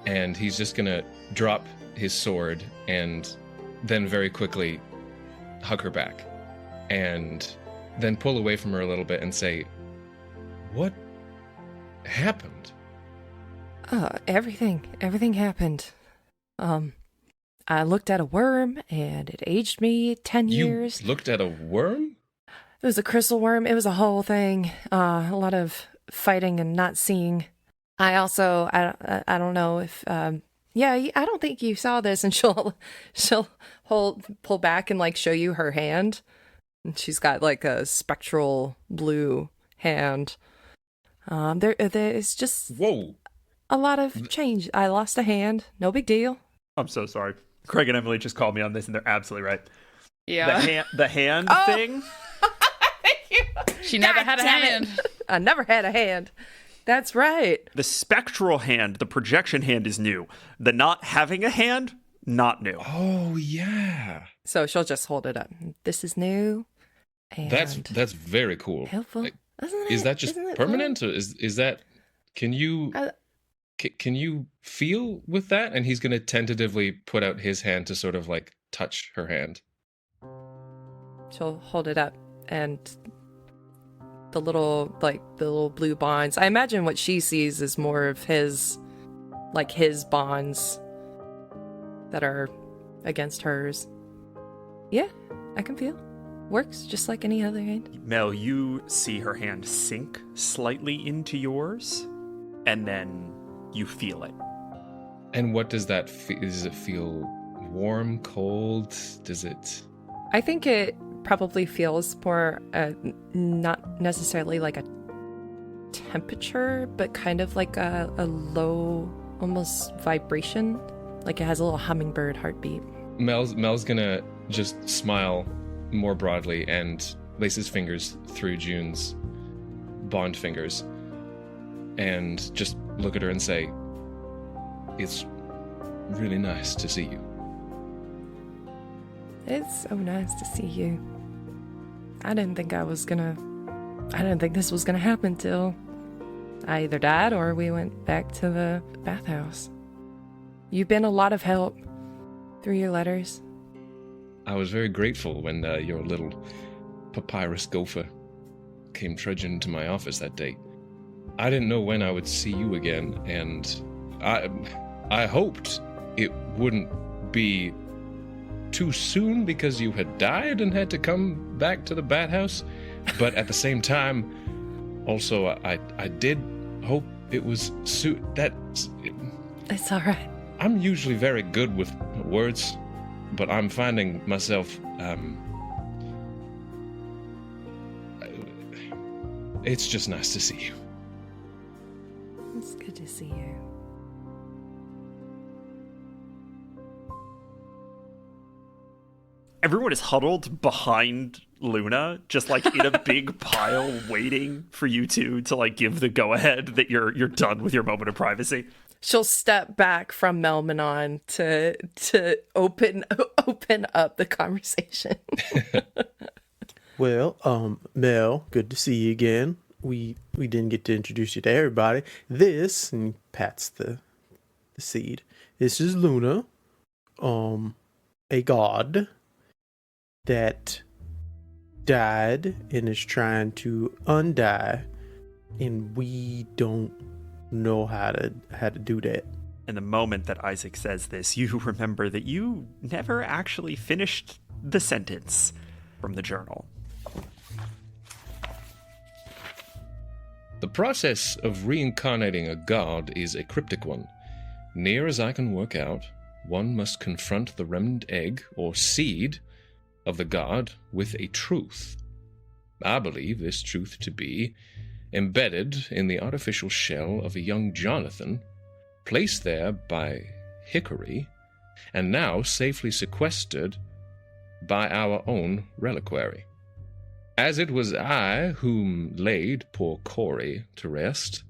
And he's just going to drop his sword and then very quickly hug her back. And then pull away from her a little bit and say, "What happened?"
Everything happened. I looked at a worm, and it aged me 10 years.
You looked at a worm?
It was a crystal worm. It was a whole thing. A lot of fighting and not seeing. I don't know if, I don't think you saw this, and she'll pull back and, show you her hand. And she's got, a spectral blue hand. There's just...
Whoa.
A lot of change. I lost a hand. No big deal.
I'm so sorry. Craig and Emily just called me on this, and they're absolutely right.
Yeah.
The hand thing.
She never had a hand.
I never had a hand. That's right.
The spectral hand, the projection hand, is new. The not having a hand, not new.
Oh yeah.
So she'll just hold it up. This is new. And
that's very cool.
Helpful.
Is that just permanent, or is that? Can you? Can you feel with that? And he's going to tentatively put out his hand to sort of touch her hand.
She'll hold it up, and the little blue bonds. I imagine what she sees is more of his bonds that are against hers. Yeah, I can feel. Works just like any other hand.
Mel, you see her hand sink slightly into yours, and then you feel it.
And what does that feel? Does it feel warm, cold? Does it...
I think it probably feels more, not necessarily like a temperature, but kind of like a low, almost vibration. Like it has a little hummingbird heartbeat.
Mel's gonna just smile more broadly and lace his fingers through June's bond fingers and just look at her and say, "It's really nice to see you."
It's so nice to see you. I didn't think this was gonna happen till I either died or we went back to the bathhouse. You've been a lot of help through your letters.
I was very grateful when your little papyrus gopher came trudging into my office that day. I didn't know when I would see you again, and I hoped it wouldn't be too soon because you had died and had to come back to the bat house. But at the same time, also, I did hope it was soon.
It's all right.
I'm usually very good with words, but I'm finding myself, it's just nice to see you.
It's good to see you.
Everyone is huddled behind Luna, just like in a big pile, waiting for you two to like give the go-ahead that you're done with your moment of privacy.
She'll step back from Melmanon to open up the conversation.
Well, Mel, good to see you again. We didn't get to introduce you to everybody. This, and he pats the seed. This is Luna, a god that died and is trying to undie, and we don't know how to do that.
And the moment that Isaac says this, you remember that you never actually finished the sentence from the journal.
The process of reincarnating a god is a cryptic one. Near as I can work out, one must confront the remnant egg or seed of the god with a truth. I believe this truth to be embedded in the artificial shell of a young Jonathan, placed there by Hickory, and now safely sequestered by our own reliquary. As it was I whom laid poor Corey to rest,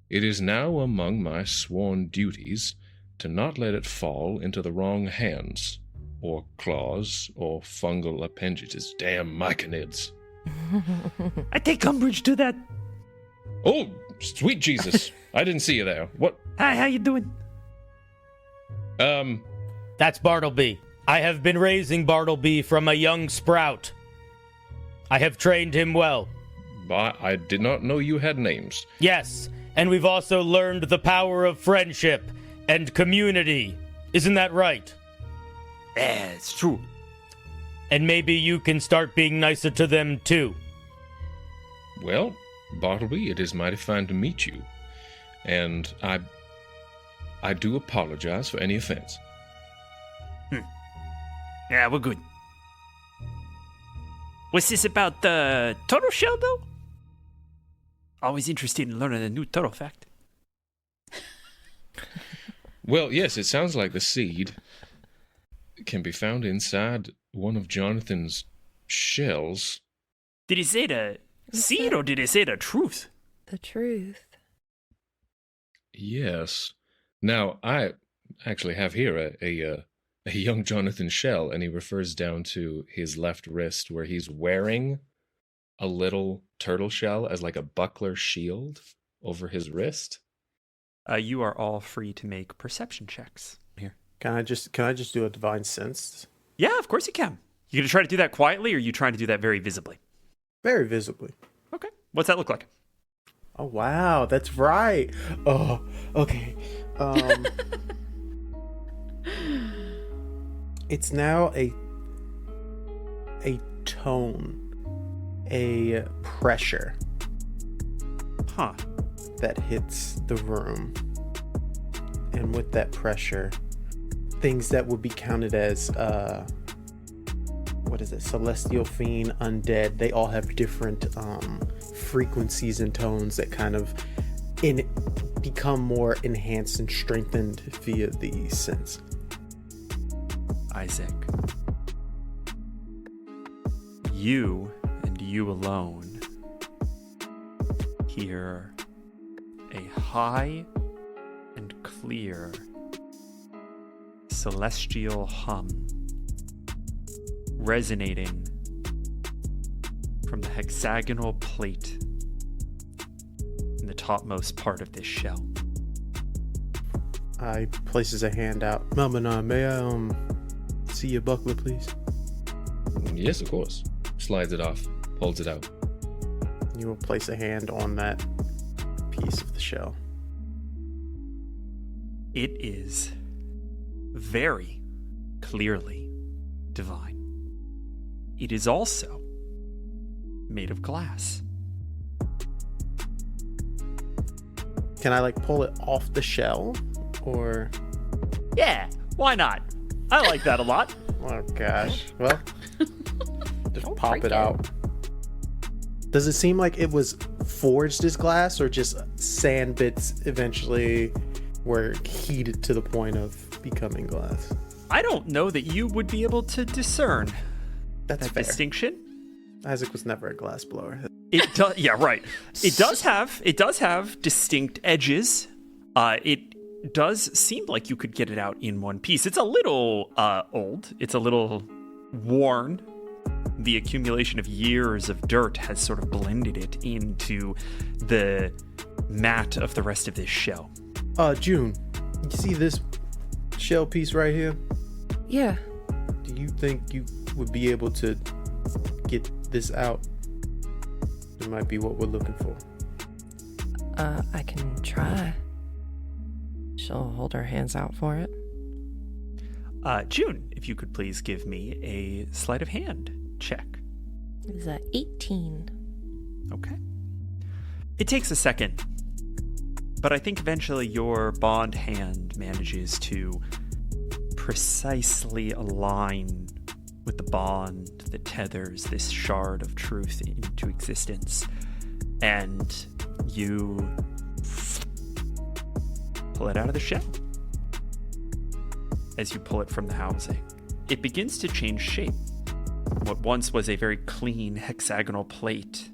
it is now among my sworn duties to not let it fall into the wrong hands, or claws, or fungal appendages. Damn myconids.
I take umbrage to that.
Oh, sweet Jesus. I didn't see you there. What?
Hi, how you doing?
That's Bartleby. I have been raising Bartleby from a young sprout. I have trained him well.
I did not know you had names.
Yes, and we've also learned the power of friendship and community. Isn't that right?
Yeah, it's true.
And maybe you can start being nicer to them too.
Well, Bartleby, it is mighty fine to meet you. And I do apologize for any offense.
Yeah, we're good. What's this about the turtle shell, though? Always interested in learning a new turtle fact.
Well, yes, it sounds like the seed can be found inside one of Jonathan's shells.
Did he say the seed or did he say the truth?
The truth.
Yes. Now, I actually have here a young Jonathan shell, and he refers down to his left wrist where he's wearing a little turtle shell as like a buckler shield over his wrist.
You are all free to make perception checks here.
Can I just do a divine sense?
Yeah, of course you can. You gonna try to do that quietly, or are you trying to do that very visibly?
Very visibly.
Okay. What's that look like?
Oh wow, that's right. Oh, okay. It's now a tone, a pressure.
Huh.
That hits the room. And with that pressure, things that would be counted as celestial fiend, undead, they all have different frequencies and tones that kind of become more enhanced and strengthened via the sense.
Isaac, you and you alone hear a high and clear celestial hum resonating from the hexagonal plate in the topmost part of this shell.
I places a hand out. Melmanon, may I see your buckler, please?
Yes, of course. Slides it off, holds it out.
You will place a hand on that piece of the shell.
It is very clearly divine. It is also made of glass.
Can I pull it off the shell, or?
Yeah, why not? I like that a lot.
Oh gosh. Well, just
Don't
pop
break
it out. Does it seem like it was forged as glass, or just sand bits eventually were heated to the point of becoming glass?
I don't know that you would be able to discern
That's
that
fair.
distinction.
Isaac was never a glass blower.
It does, yeah, right. It does have distinct edges. It does seem like you could get it out in one piece. It's a little old. It's a little worn. The accumulation of years of dirt has sort of blended it into the mat of the rest of this shell.
June, you see this shell piece right here?
Yeah.
Do you think you would be able to get this out? It might be what we're looking for.
I can try. She'll hold her hands out for it.
June, if you could please give me a sleight of hand check.
It's a 18.
Okay. It takes a second, but I think eventually your bond hand manages to precisely align with the bond that tethers this shard of truth into existence. And you pull it out of the shell. As you pull it from the housing, it begins to change shape. What once was a very clean hexagonal plate,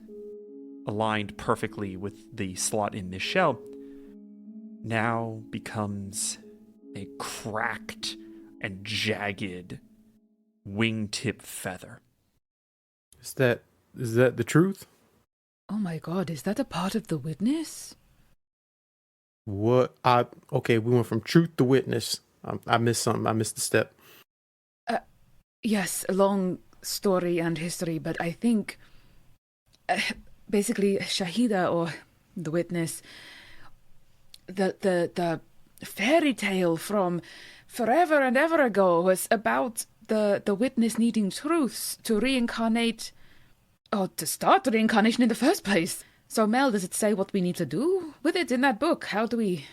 aligned perfectly with the slot in this shell, now becomes a cracked and jagged wingtip feather.
Is that the truth?
Oh my god, is that a part of the witness?
What? Okay, we went from truth to witness. I missed something. I missed the step.
Yes, a long story and history, but I think basically Shahida, or the witness, the fairy tale from forever and ever ago was about the witness needing truths to reincarnate, or to start reincarnation in the first place. So Mel, does it say what we need to do with it in that book? How do we...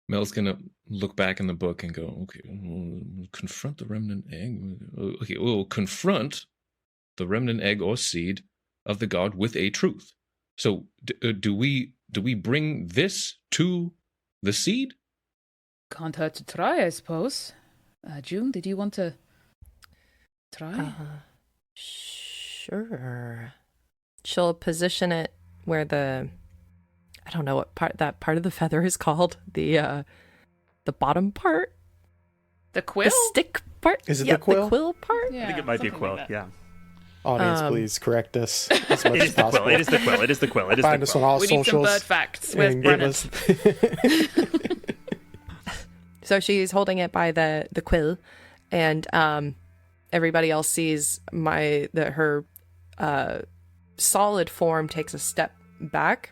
Mel's gonna look back in the book and go, okay, we'll confront the remnant egg. Okay, we'll confront the remnant egg or seed of the god with a truth. So do we bring this to the seed?
Can't hurt to try, I suppose. June, did you want to try?
Sure. She'll position it where I don't know what that part of the feather is called. The bottom part?
The quill?
The stick part?
Is it the quill?
The quill part?
Yeah,
I think it might be a quill,
like
yeah.
Audience, please correct us as much
It
as
is the
possible.
quill, it is the quill, it is the quill, it is
Find
the
us on
quill.
all
We need some
socials.
bird facts. Where's
and give
Brennan?
us.
So she's holding it by the quill, and everybody else sees her solid form takes a step back,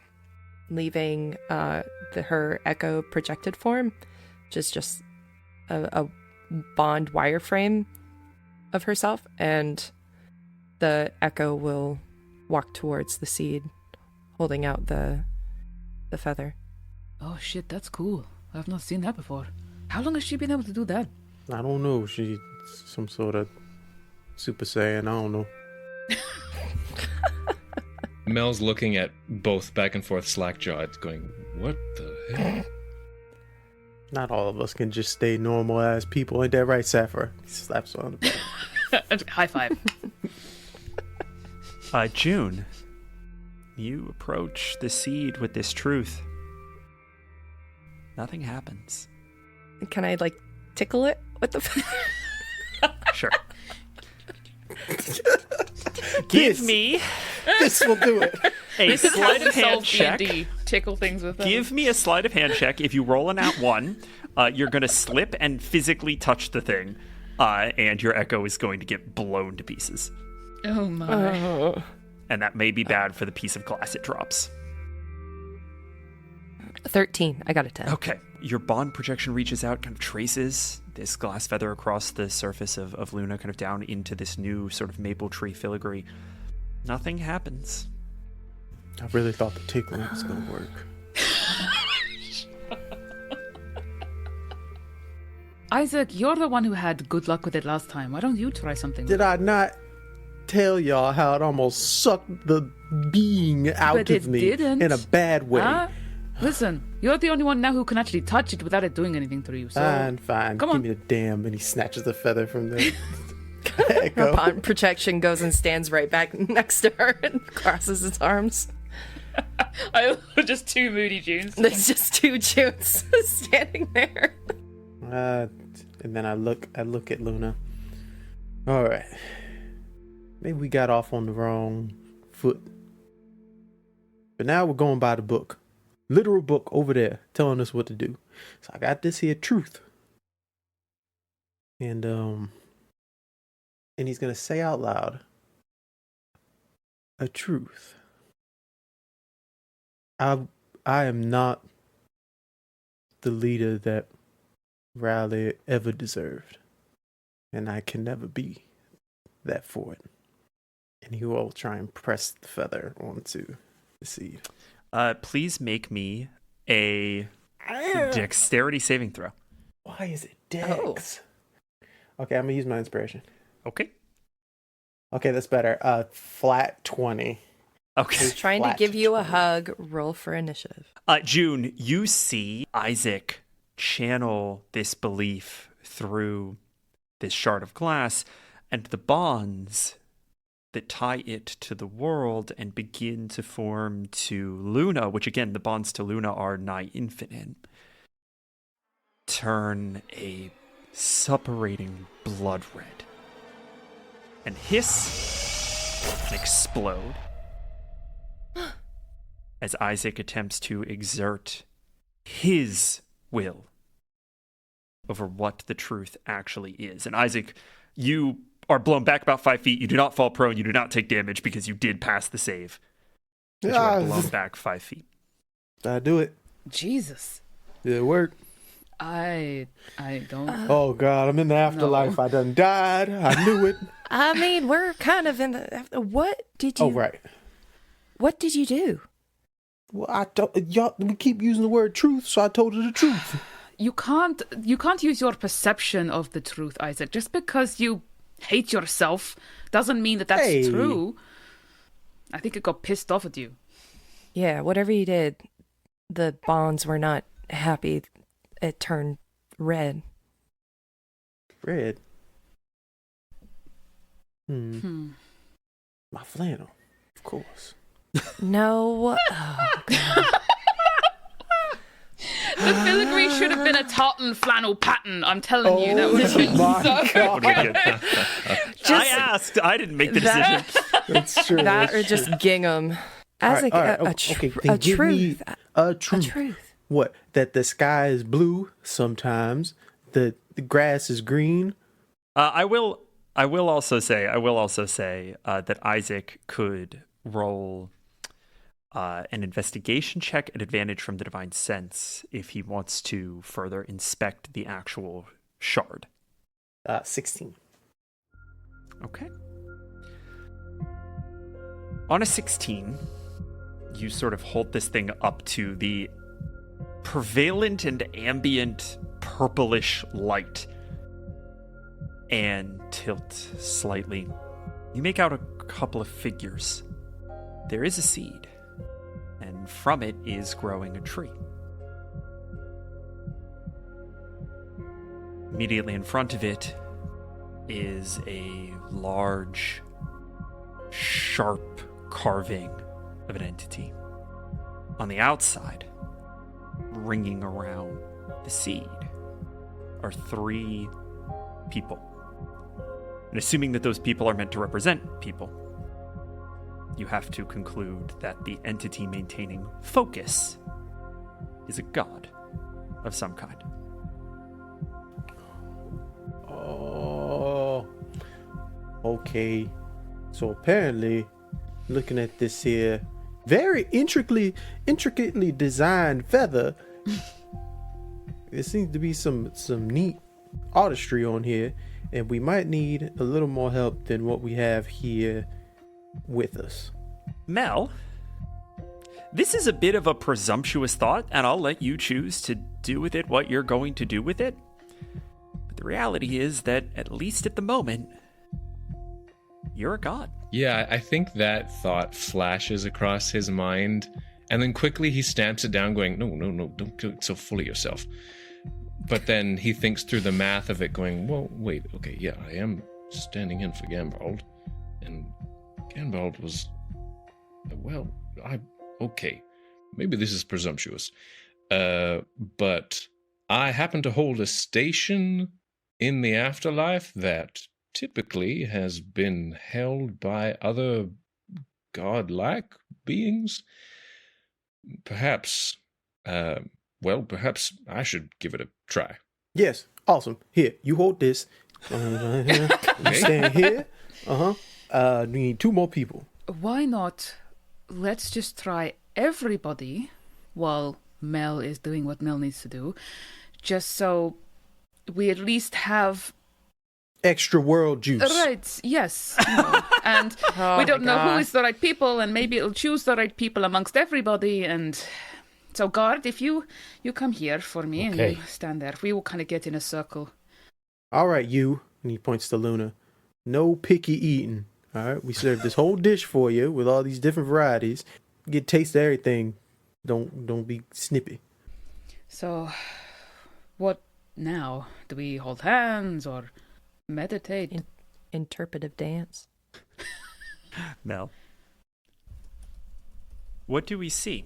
leaving her echo projected form, which is just a bond wireframe of herself, and the echo will walk towards the seed, holding out the feather.
Oh shit, that's cool. I've not seen that before. How long has she been able to do that?
I don't know. She's some sort of Super Saiyan. I don't know.
Mel's looking at both back and forth slack-jawed, going, what the hell?
Not all of us can just stay normal as people. Ain't that right, Sapphire? He slaps her on the back.
High five.
June, you approach the seed with this truth. Nothing happens.
Can I tickle it with the feather?
Sure. Give me
This will do it.
a sleight of hand check.
D&D. Tickle things with them.
Give me a sleight of hand check. If you roll an at 1, you're going to slip and physically touch the thing, and your echo is going to get blown to pieces.
Oh my.
and that may be bad for the piece of glass it drops.
13. I got a 10.
Okay. Your bond projection reaches out, kind of traces this glass feather across the surface of Luna, kind of down into this new sort of maple tree filigree. Nothing happens.
I really thought the tickling was going to work.
Isaac, you're the one who had good luck with it last time. Why don't you try something?
Did I not tell y'all how it almost sucked the being out of me in a bad way?
Listen, you're the only one now who can actually touch it without it doing anything to you. So
Fine.
Come
Give
on.
me the damn. And he snatches the feather from the echo.
Bond protection goes and stands right back next to her and crosses its arms.
I just two moody Junes.
There's just two Junes standing there.
And then I look at Luna. All right. Maybe we got off on the wrong foot. But now we're going by the book. Literal book over there telling us what to do. So I got this here truth. And he's going to say out loud a truth. I am not the leader that Riley ever deserved, and I can never be that for it. And he will try and press the feather onto the seed.
Please make me a dexterity saving throw.
Why is it dex? Okay, I'm gonna use my inspiration.
Okay,
that's better. Flat 20.
Okay.
He's trying to give you a hug. Roll for initiative.
June, you see Isaac channel this belief through this shard of glass and the bonds that tie it to the world and begin to form to Luna, which again, the bonds to Luna are nigh infinite, turn a suppurating blood red and hiss and explode as Isaac attempts to exert his will over what the truth actually is. And Isaac, you are blown back about 5 feet. You do not fall prone. You do not take damage because you did pass the save. But you are blown back 5 feet.
I do it.
Jesus.
Did it work?
I don't.
Oh God, I'm in the afterlife. No. I done died. I knew it.
I mean, we're kind of in the. What did you?
Oh right.
What did you do?
Well, y'all. We keep using the word truth, so I told her the truth.
You can't use your perception of the truth, Isaac. Just because you hate yourself doesn't mean that that's true. I think it got pissed off at you.
Yeah, whatever you did, the bonds were not happy. It turned red.
Red? My flannel, of course.
No. Oh, God.
The filigree should have been a tartan flannel pattern. I'm telling you, that would have been so good.
I asked. I didn't make the decision.
That's true.
That or just gingham. As a truth.
A truth. What? That the sky is blue sometimes. The grass is green.
I will also say that Isaac could roll an investigation check at advantage from the divine sense if he wants to further inspect the actual shard.
16.
Okay. On a 16, you sort of hold this thing up to the prevalent and ambient purplish light and tilt slightly. You make out a couple of figures. There is a seed, and from it is growing a tree. Immediately in front of it is a large, sharp carving of an entity. On the outside, ringing around the seed, are 3 people. And assuming that those people are meant to represent people, you have to conclude that the entity maintaining focus is a god of some kind.
Oh, okay. So apparently, looking at this here very intricately designed feather. There seems to be some neat artistry on here, and we might need a little more help than what we have here with us.
Mel, this is a bit of a presumptuous thought, and I'll let you choose to do with it what you're going to do with it. But the reality is that, at least at the moment, you're a god.
Yeah, I think that thought flashes across his mind, and then quickly he stamps it down, going, no, don't get so full of yourself. But then he thinks through the math of it, going, well, wait, okay, yeah, I am standing in for Gambald, and Gambald was, well, okay, maybe this is presumptuous, but I happen to hold a station in the afterlife that typically has been held by other godlike beings. Perhaps I should give it a try.
Yes, awesome. Here, you hold this. You stand here. We need 2 more people.
Why not? Let's just try everybody while Mel is doing what Mel needs to do, just so we at least have
extra world juice.
Right, yes. And we don't know who is the right people, and maybe it'll choose the right people amongst everybody. And so, guard, if you come here for me, and you stand there, we will kind of get in a circle.
All right, you. And he points to Luna. No picky eating. All right, we served this whole dish for you with all these different varieties. Get taste of everything. Don't be snippy.
So, what now? Do we hold hands or meditate?
Interpretive dance.
Mel, what do we see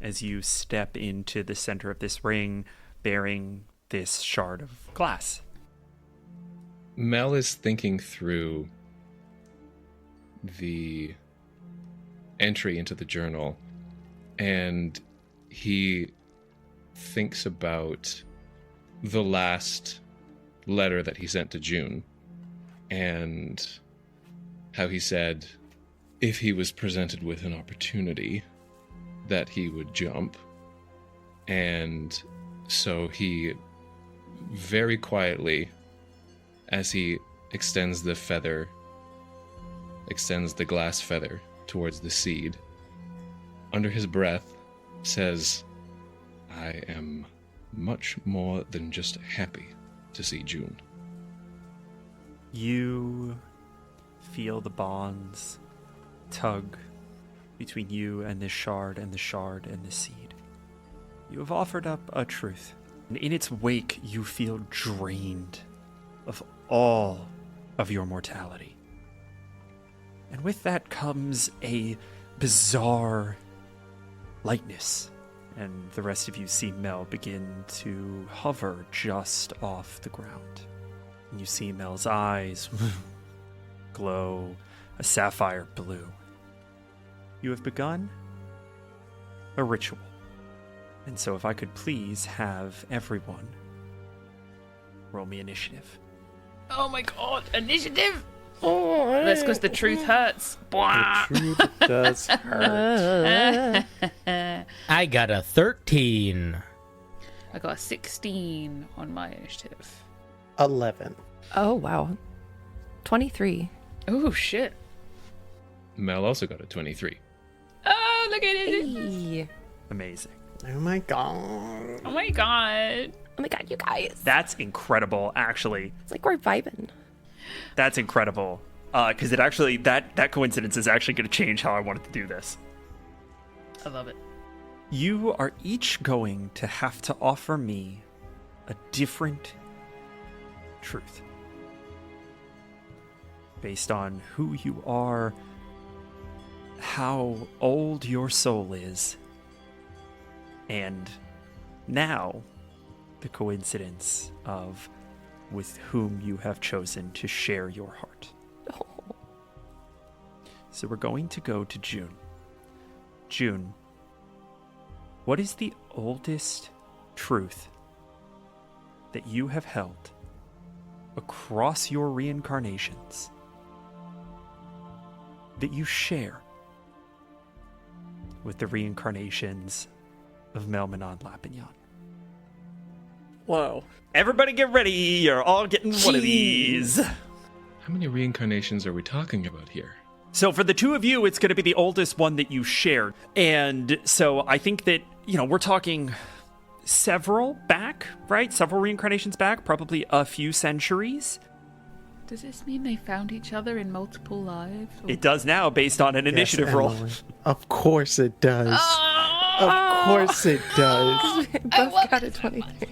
as you step into the center of this ring bearing this shard of glass?
Mel is thinking through the entry into the journal, and he thinks about the last letter that he sent to June, and how he said if he was presented with an opportunity that he would jump. And so he very quietly, as he extends the glass feather towards the seed, under his breath says, I am much more than just happy to see June.
You feel the bonds tug between you and this shard and the shard and the seed. You have offered up a truth, and in its wake you feel drained of all of your mortality. And with that comes a bizarre lightness, and the rest of you see Mel begin to hover just off the ground. And you see Mel's eyes glow a sapphire blue. You have begun a ritual. And so if I could please have everyone roll me initiative.
Oh my god, initiative! Oh, that's because the truth hurts.
The truth does hurt.
I got a 13.
I got a 16 on my initiative.
11.
Oh, wow. 23.
Oh, shit.
Mel also got a 23.
Oh, look at it.
Hey.
Amazing.
Oh my god.
Oh my god.
Oh my god, you guys.
That's incredible, actually.
It's like we're vibing.
That's incredible. Because it actually, that coincidence is actually going to change how I wanted to do this.
I love it.
You are each going to have to offer me a different truth. Based on who you are, how old your soul is, and now the coincidence of with whom you have chosen to share your heart.
Oh.
So we're going to go to June. June, what is the oldest truth that you have held across your reincarnations that you share with the reincarnations of Melmanon Lapignon.
Whoa.
Everybody get ready, you're all getting one of these.
How many reincarnations are we talking about here?
So for the two of you, it's going to be the oldest one that you shared. And so I think that, we're talking several back, right? Several reincarnations back, probably a few centuries.
Does this mean they found each other in multiple lives? Or...
It does now, based on an initiative roll.
Of course it does. Of course it does.
Both got a 23.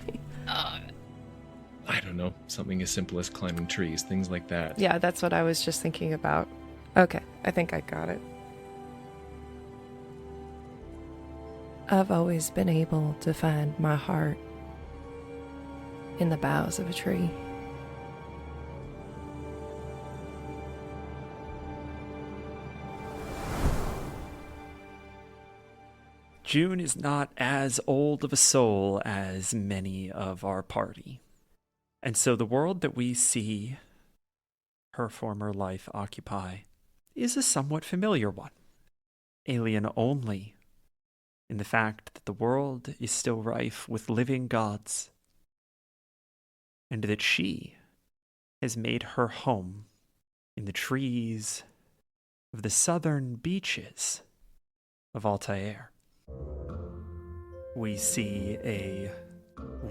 I don't know. Something as simple as climbing trees, things like that.
Yeah, that's what I was just thinking about. Okay, I think I got it. I've always been able to find my heart in the boughs of a tree.
June is not as old of a soul as many of our party. And so the world that we see her former life occupy is a somewhat familiar one. Alien only in the fact that the world is still rife with living gods, and that she has made her home in the trees of the southern beaches of Altair. We see a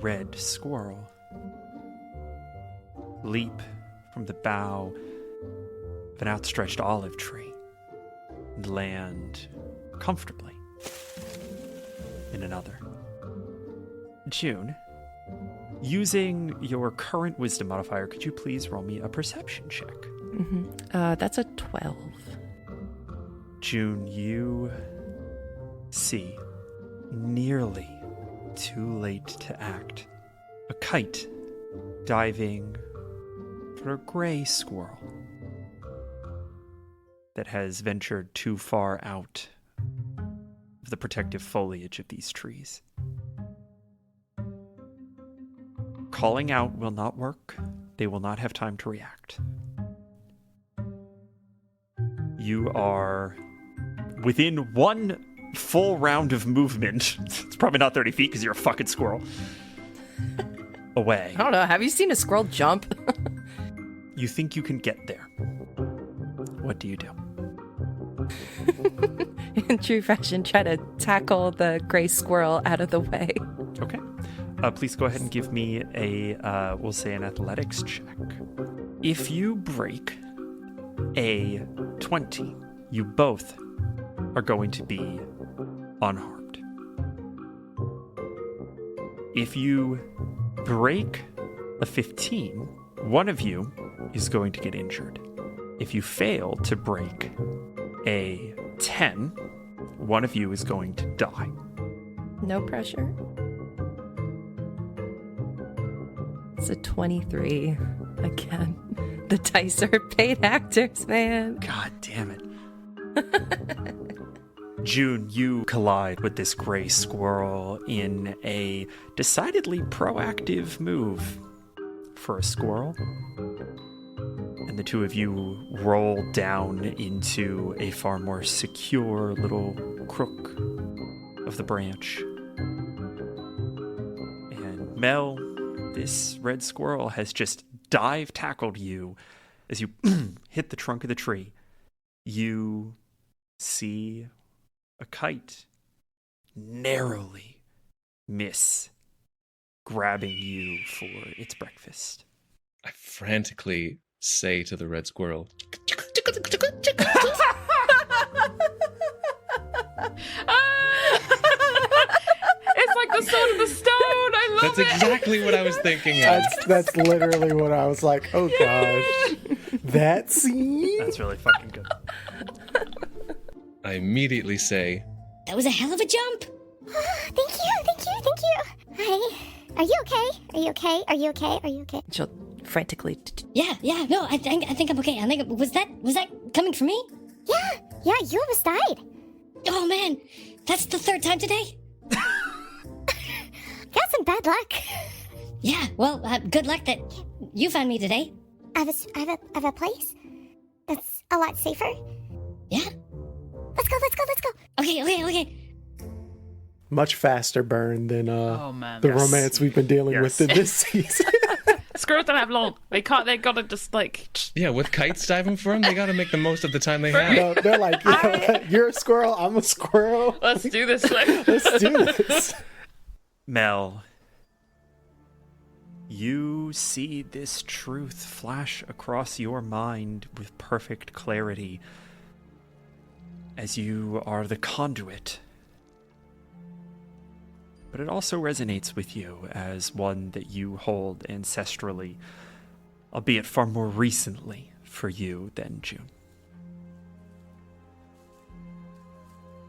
red squirrel leap from the bough of an outstretched olive tree and land comfortably in another. June, using your current wisdom modifier, could you please roll me a perception check?
That's a 12.
June, you see, nearly too late to act, a kite diving for a gray squirrel that has ventured too far out of the protective foliage of these trees. Calling out will not work. They will not have time to react. You are within one full round of movement. It's probably not 30 feet because you're a fucking squirrel. Away.
I don't know. Have you seen a squirrel jump?
You think you can get there. What do you do?
In true fashion, try to tackle the gray squirrel out of the way.
Okay. Please go ahead and give me a, we'll say an athletics check. If you break a 20, you both are going to be unharmed. If you break a 15, one of you is going to get injured. If you fail to break a 10, one of you is going to die.
No pressure. It's a 23 again. The dice are paid actors, man.
God damn it. June, you collide with this gray squirrel in a decidedly proactive move for a squirrel. And the two of you roll down into a far more secure little crook of the branch. And Mel, this red squirrel has just dive tackled you as you hit the trunk of the tree. You see a kite narrowly miss grabbing you for its breakfast.
I frantically say to the red squirrel,
It's like the sword of the stone. I love
That's exactly what I was thinking of.
That's literally what I was like, oh gosh. That scene?
That's really fucking good.
I immediately say,
That was a hell of a jump. Thank you. Hi. Are you okay? Are you okay?
She'll frantically.
Yeah. No, I think I'm okay. I think was that coming from me? Yeah. You almost died. Oh man, that's the third time today. Got some bad luck. Yeah. Well, good luck that you found me today. I have a place that's a lot safer. Yeah? Let's go. Okay.
Much faster burn than
Oh man.
the romance we've been dealing with in this season.
Screws don't have long. They gotta just like.
Yeah, with kites diving for them, they got to make the most of the time they have.
No, they're like, you're a squirrel, I'm a squirrel.
Let's do this.
Let's do this.
Mel, you see this truth flash across your mind with perfect clarity as you are the conduit. But it also resonates with you as one that you hold ancestrally, albeit far more recently for you than June.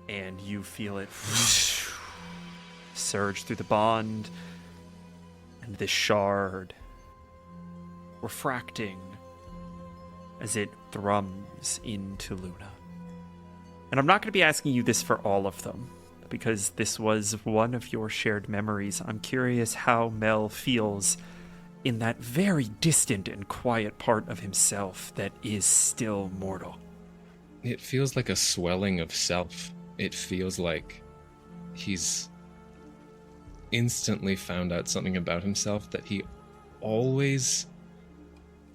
And you feel it surge through the bond, and this shard refracting as it thrums into Luna. And I'm not going to be asking you this for all of them, because this was one of your shared memories. I'm curious how Mel feels in that very distant and quiet part of himself that is still mortal.
It feels like a swelling of self. It feels like he's instantly found out something about himself that he always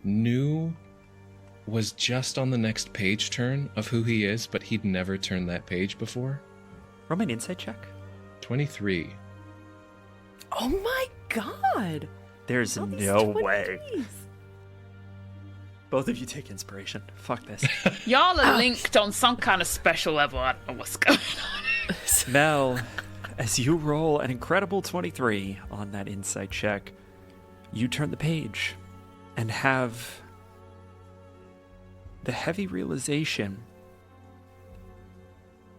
knew was just on the next page turn of who he is, but he'd never turned that page before.
Roll me an insight check.
23.
Oh my god!
There's
All these
no
23s.
way. Both of you take inspiration. Fuck this.
Y'all are linked on some kind of special level. I don't know what's going on.
Mel, as you roll an incredible 23 on that insight check, you turn the page and have the heavy realization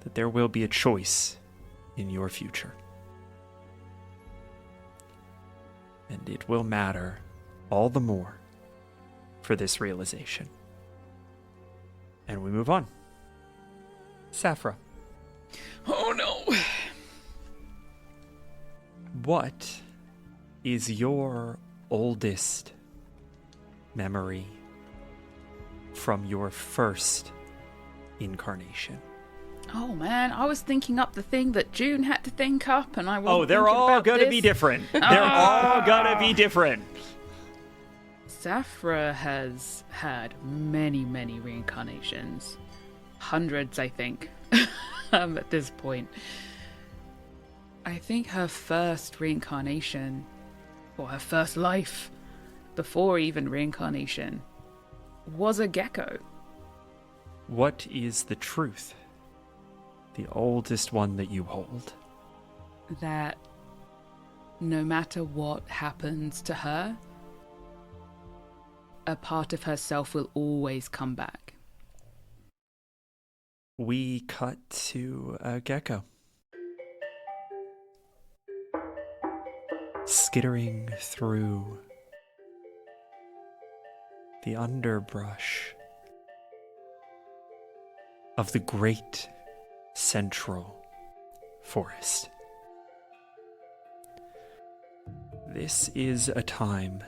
that there will be a choice in your future. And it will matter all the more for this realization. And we move on. Saphra.
Oh no.
What is your oldest memory from your first incarnation?
Oh man, I was thinking up the thing that June had to think up, and I wasn't.
Oh, they're
thinking
all
about
going to
this.
be different. They're all going to be different.
Saphra has had many, many reincarnations. Hundreds, I think, at this point. I think her first reincarnation, or her first life, before even reincarnation, was a gecko.
What is the truth? The oldest one that you hold.
That no matter what happens to her, a part of herself will always come back.
We cut to a gecko. Skittering through the underbrush of the great central forest. This is a time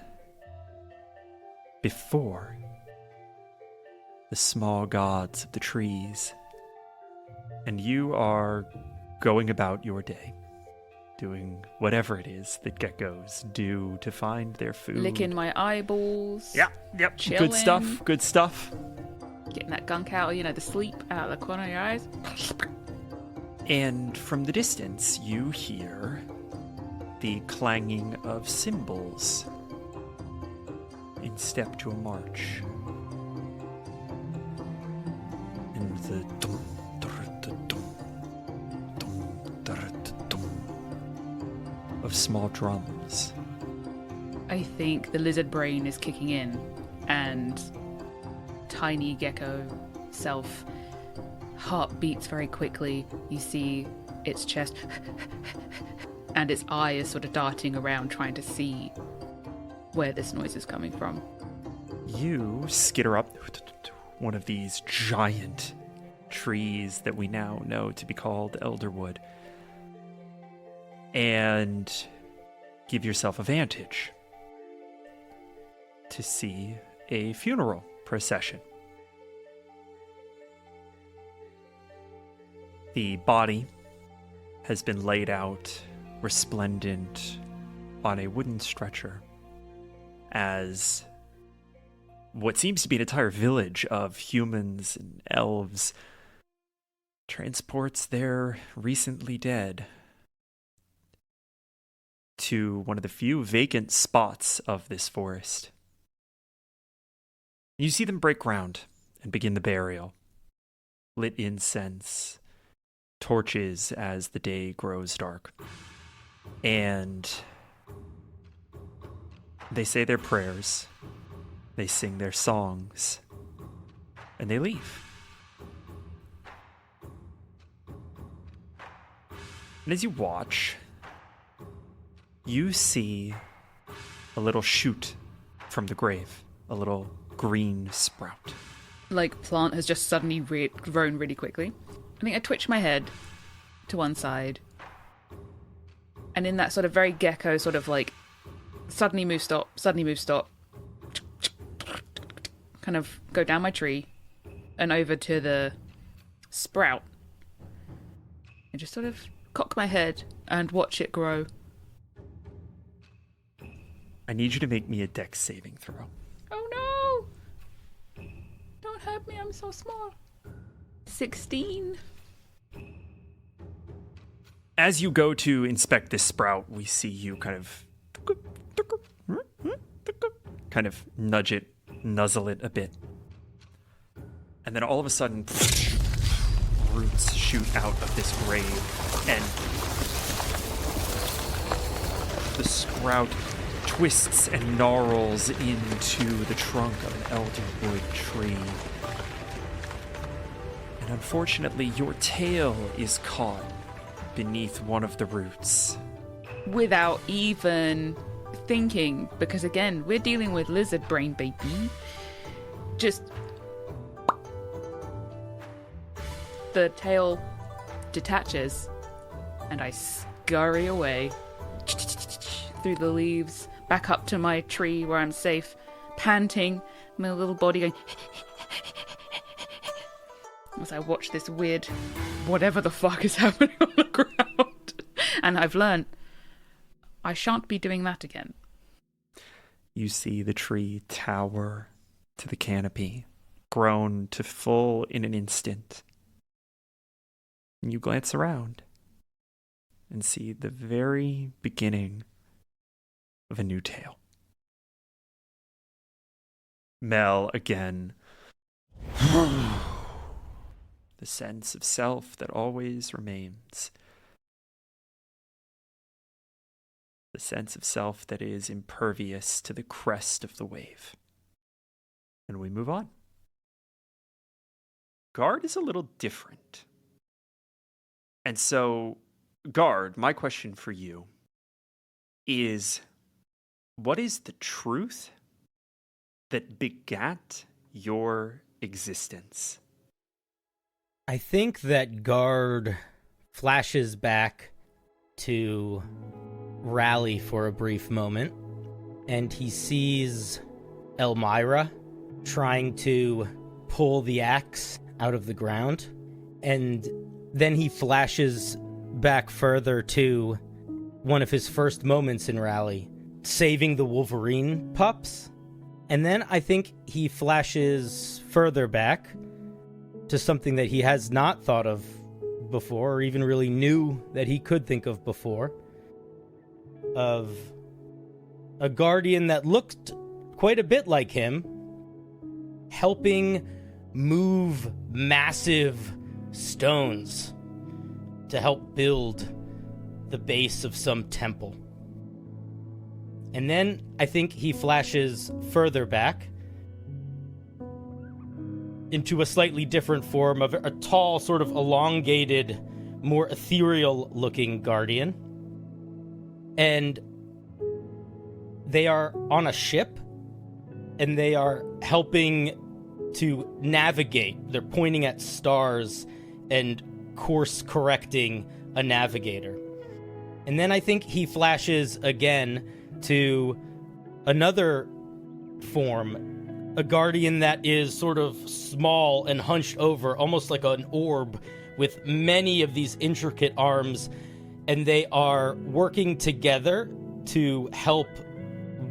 before the small gods of the trees, and you are going about your day, doing whatever it is that geckos do to find their food.
Licking my eyeballs.
Yep.
Chilling.
Good stuff.
Getting that gunk out, the sleep out of the corner of your eyes.
And from the distance, you hear the clanging of cymbals in step to a march. And the dum, dum, dum of small drums.
I think the lizard brain is kicking in, and tiny gecko self heart beats very quickly. You see its chest and its eye is sort of darting around trying to see where this noise is coming from.
You skitter up one of these giant trees that we now know to be called elderwood and give yourself a vantage to see a funeral procession. The body has been laid out, resplendent, on a wooden stretcher, as what seems to be an entire village of humans and elves transports their recently dead to one of the few vacant spots of this forest. You see them break ground and begin the burial. Lit incense, torches as the day grows dark. And they say their prayers, they sing their songs, and they leave. And as you watch, you see a little shoot from the grave, a little green sprout.
Like, plant has just suddenly grown really quickly. I think I twitch my head to one side. And in that sort of very gecko sort of like, suddenly move, stop, kind of go down my tree and over to the sprout. And just sort of cock my head and watch it grow.
I need you to make me a dex saving throw.
Oh no! Don't hurt me, I'm so small. 16.
As you go to inspect this sprout, we see you kind of nudge it, nuzzle it a bit. And then all of a sudden, roots shoot out of this grave, and the sprout twists and gnarls into the trunk of an elderwood tree. And unfortunately, your tail is caught beneath one of the roots.
Without even thinking, because again, we're dealing with lizard brain, baby. Just the tail detaches, and I scurry away through the leaves, back up to my tree where I'm safe, panting, my little body going as I watch this weird whatever the fuck is happening on the ground. And I've learned I shan't be doing that again.
You see the tree tower to the canopy, grown to full in an instant. And you glance around and see the very beginning of a new tale. Mel again. The sense of self that always remains. The sense of self that is impervious to the crest of the wave. And we move on. Guard is a little different. And so, Guard, my question for you is, what is the truth that begat your existence?
I think that Guard flashes back to Rally for a brief moment, and he sees Elmira trying to pull the axe out of the ground, and then he flashes back further to one of his first moments in Rally, saving the Wolverine pups. And then I think he flashes further back to something that he has not thought of before, or even really knew that he could think of before, of a guardian that looked quite a bit like him, helping move massive stones to help build the base of some temple. And then I think he flashes further back into a slightly different form of a tall, sort of elongated, more ethereal-looking guardian. And they are on a ship, and they are helping to navigate. They're pointing at stars and course-correcting a navigator. And then I think he flashes again to another form, a guardian that is sort of small and hunched over, almost like an orb with many of these intricate arms, and they are working together to help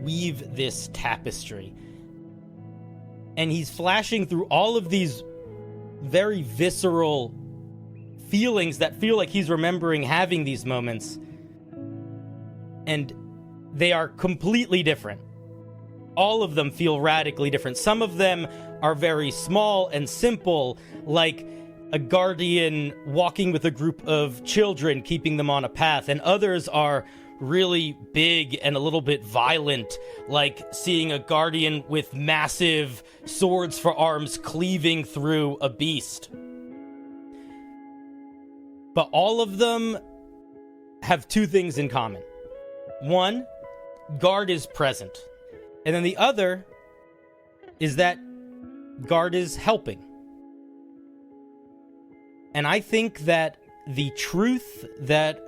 weave this tapestry. And he's flashing through all of these very visceral feelings that feel like he's remembering having these moments. And they are completely different. All of them feel radically different. Some of them are very small and simple, like a guardian walking with a group of children, keeping them on a path. And others are really big and a little bit violent, like seeing a guardian with massive swords for arms cleaving through a beast. But all of them have two things in common. One, Guard is present. And then the other is that Guard is helping. And I think that the truth that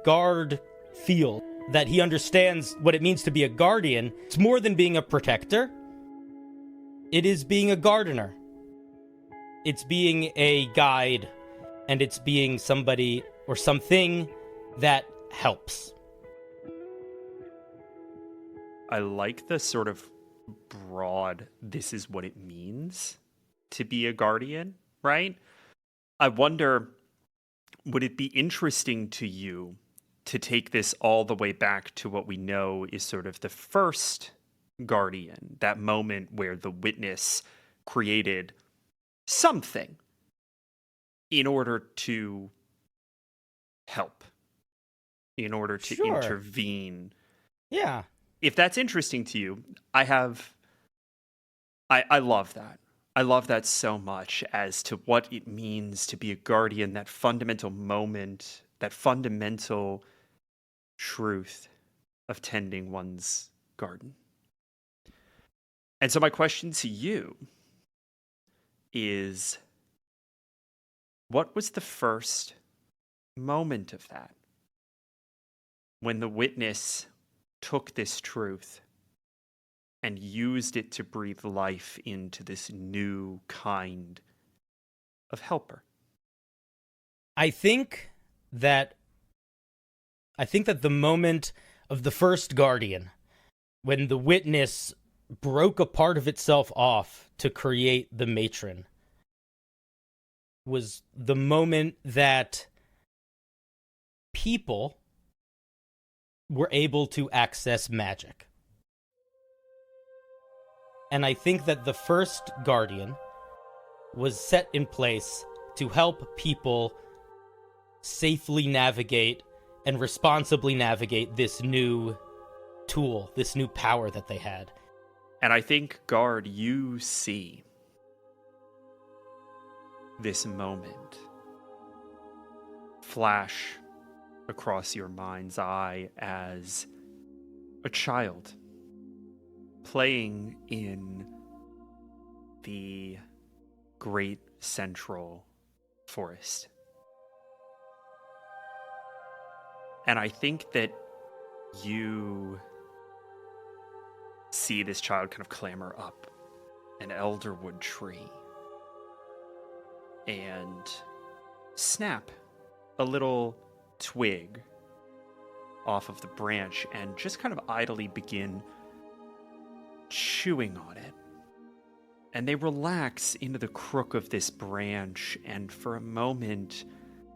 Guard feels, that he understands what it means to be a guardian, it's more than being a protector. It is being a gardener. It's being a guide, and it's being somebody or something that helps.
I like the sort of broad, this is what it means to be a guardian, right? I wonder, would it be interesting to you to take this all the way back to what we know is sort of the first guardian, that moment where the witness created something in order to help, in order to intervene?
Yeah.
If that's interesting to you, I love that. I love that so much as to what it means to be a guardian, that fundamental moment, that fundamental truth of tending one's garden. And so my question to you is, what was the first moment of that? When the witness took this truth and used it to breathe life into this new kind of helper.
I think that the moment of the first guardian, when the witness broke a part of itself off to create the matron, was the moment that people were able to access magic. And I think that the first guardian was set in place to help people safely navigate and responsibly navigate this new tool, this new power that they had.
And I think, Guard, you see this moment flash across your mind's eye as a child playing in the great central forest. And I think that you see this child kind of clamber up an elderwood tree and snap a little twig off of the branch and just kind of idly begin chewing on it. And they relax into the crook of this branch and for a moment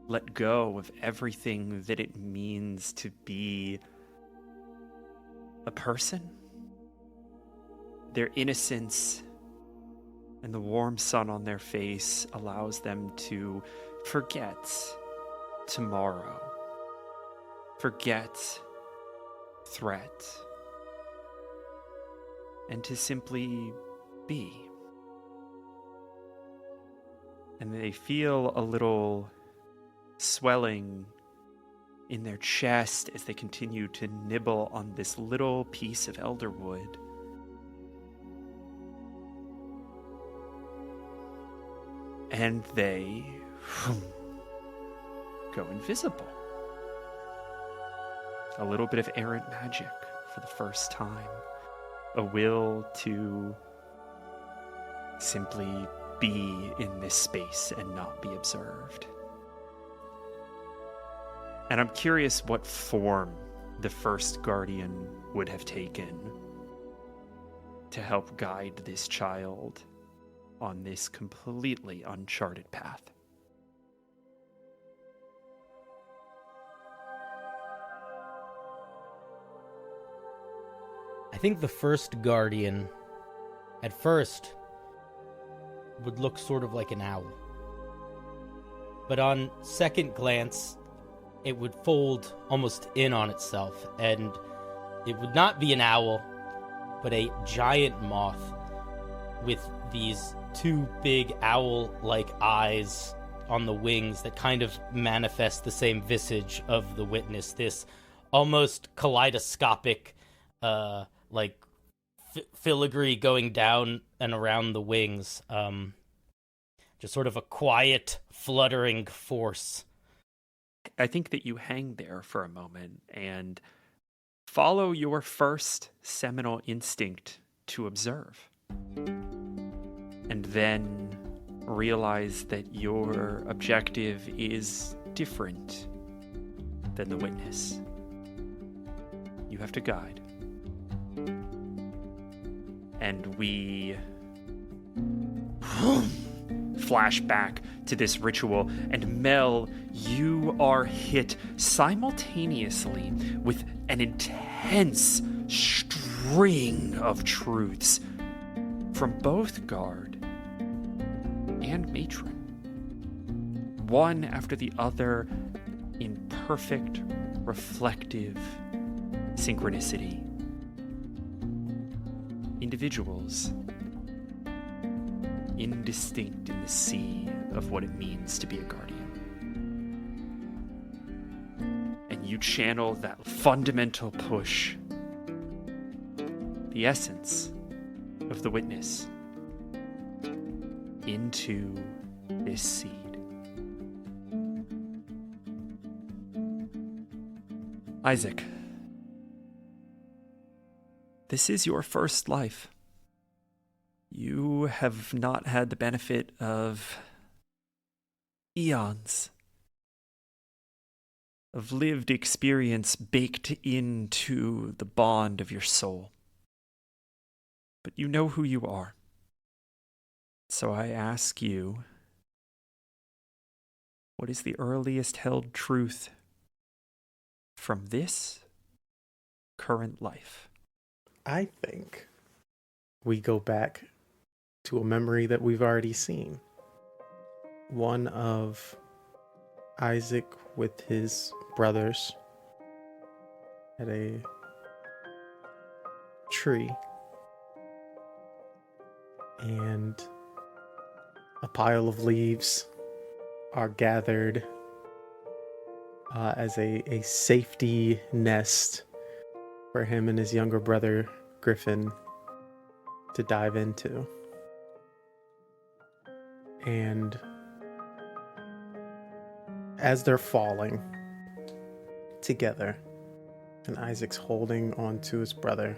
let go of everything that it means to be a person. Their innocence and the warm sun on their face allows them to forget tomorrow, forget threat, and to simply be. And they feel a little swelling in their chest as they continue to nibble on this little piece of elderwood. And they go invisible. A little bit of errant magic for the first time. A will to simply be in this space and not be observed. And I'm curious what form the first guardian would have taken to help guide this child on this completely uncharted path.
I think the first guardian, at first, would look sort of like an owl. But on second glance, it would fold almost in on itself, and it would not be an owl, but a giant moth with these two big owl-like eyes on the wings that kind of manifest the same visage of the witness, this almost kaleidoscopic filigree going down and around the wings. Just sort of a quiet, fluttering force.
I think that you hang there for a moment and follow your first seminal instinct to observe. And then realize that your objective is different than the witness. You have to guide. And we flash back to this ritual, and Mel, you are hit simultaneously with an intense string of truths from both guard and matron, one after the other in perfect, reflective synchronicity. Individuals, indistinct in the sea of what it means to be a guardian. And you channel that fundamental push, the essence of the witness, into this seed. Isaac, this is your first life. You have not had the benefit of eons of lived experience baked into the bond of your soul. But you know who you are. So I ask you, what is the earliest held truth from this current life?
I think we go back to a memory that we've already seen. One of Isaac with his brothers at a tree, and a pile of leaves are gathered as a safety nest for him and his younger brother Griffin to dive into. And as they're falling together, and Isaac's holding onto his brother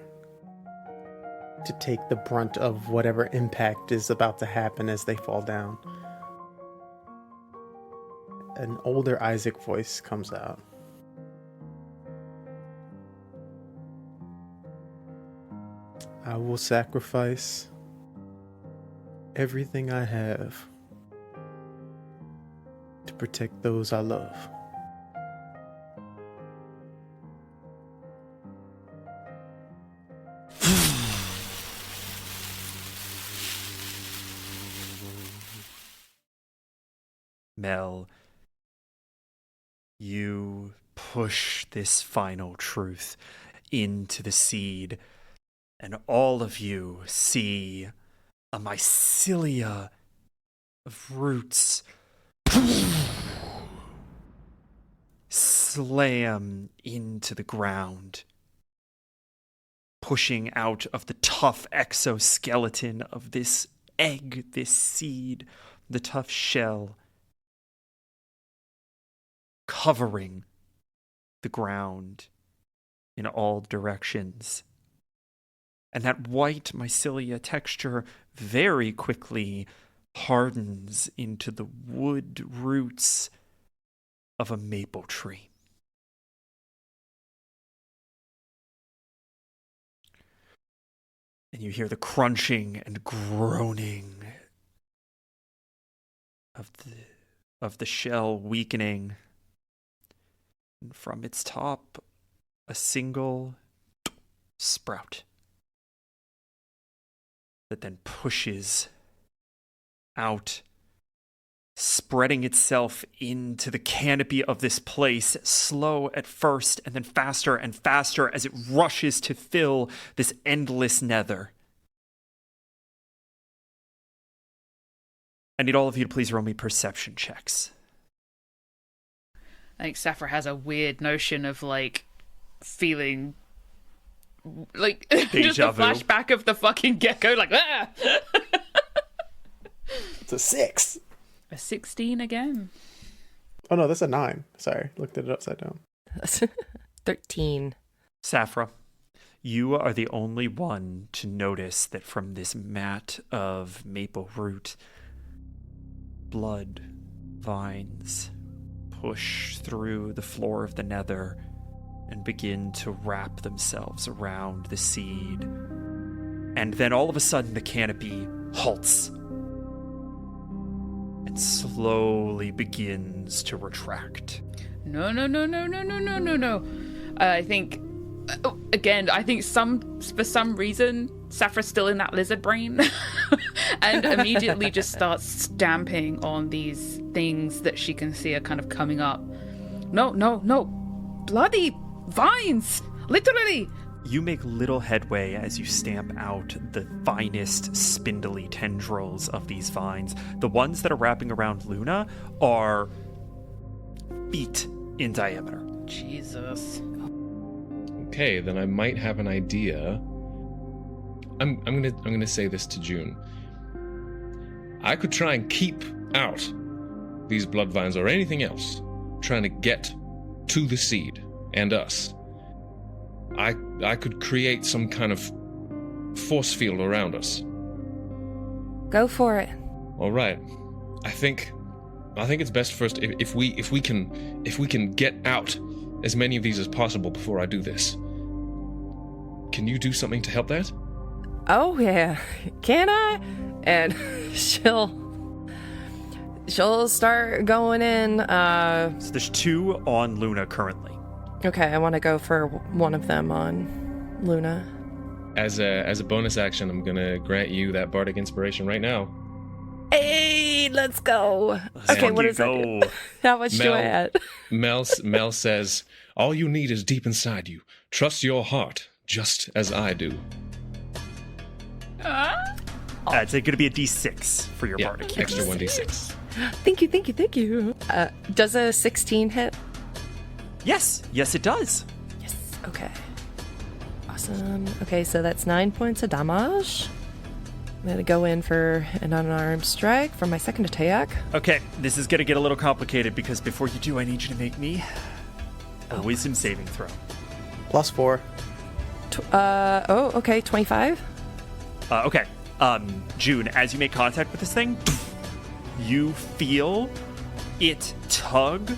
to take the brunt of whatever impact is about to happen as they fall down, an older Isaac voice comes out. I will sacrifice everything I have to protect those I love.
Mel, you push this final truth into the seed, and all of you see a mycelia of roots slam into the ground, pushing out of the tough exoskeleton of this egg, this seed, the tough shell, covering the ground in all directions. And that white mycelia texture very quickly hardens into the wood roots of a maple tree. And you hear the crunching and groaning of the shell weakening. And from its top, a single sprout that then pushes out, spreading itself into the canopy of this place, slow at first and then faster and faster as it rushes to fill this endless nether. I need all of you to please roll me perception checks.
I think Sappho has a weird notion of, like, feeling... like, just a flashback of the fucking gecko, like, ah!
It's a 6.
A 16 again.
Oh no, that's a 9. Sorry, looked at it upside down.
13.
Sappho, you are the only one to notice that from this mat of maple root, blood vines push through the floor of the nether and begin to wrap themselves around the seed. And then all of a sudden the canopy halts and slowly begins to retract.
No. I think, again, for some reason, Sappho's still in that lizard brain and immediately just starts stamping on these things that she can see are kind of coming up. No. Bloody vines! Literally!
You make little headway as you stamp out the finest spindly tendrils of these vines. The ones that are wrapping around Luna are feet in diameter.
Jesus.
Okay, then I might have an idea. I'm gonna say this to June. I could try and keep out these blood vines or anything else trying to get to the seed and us. I could create some kind of force field around us.
Go for it.
All right. I think it's best first if we can get out as many of these as possible before I do this. Can you do something to help that?
Oh yeah, can I? And she'll start going in.
So there's 2 on Luna currently.
Okay, I want to go for one of them on Luna.
As a bonus action, I'm gonna grant you that bardic inspiration right now.
Hey, let's go. Okay, what is that? How much do I add?
Mel says, all you need is deep inside you. Trust your heart, just as I do.
It's going to be a D6 for your bardic.
Extra 1d6.
Thank you. Does a 16 hit?
Yes, it does.
Yes, okay. Awesome. Okay, so that's 9 points of damage. I'm going to go in for an unarmed strike for my second attack.
Okay, this is going to get a little complicated because before you do, I need you to make me a wisdom saving throw.
+4.
Okay, 25.
Okay, June, as you make contact with this thing, you feel it tug.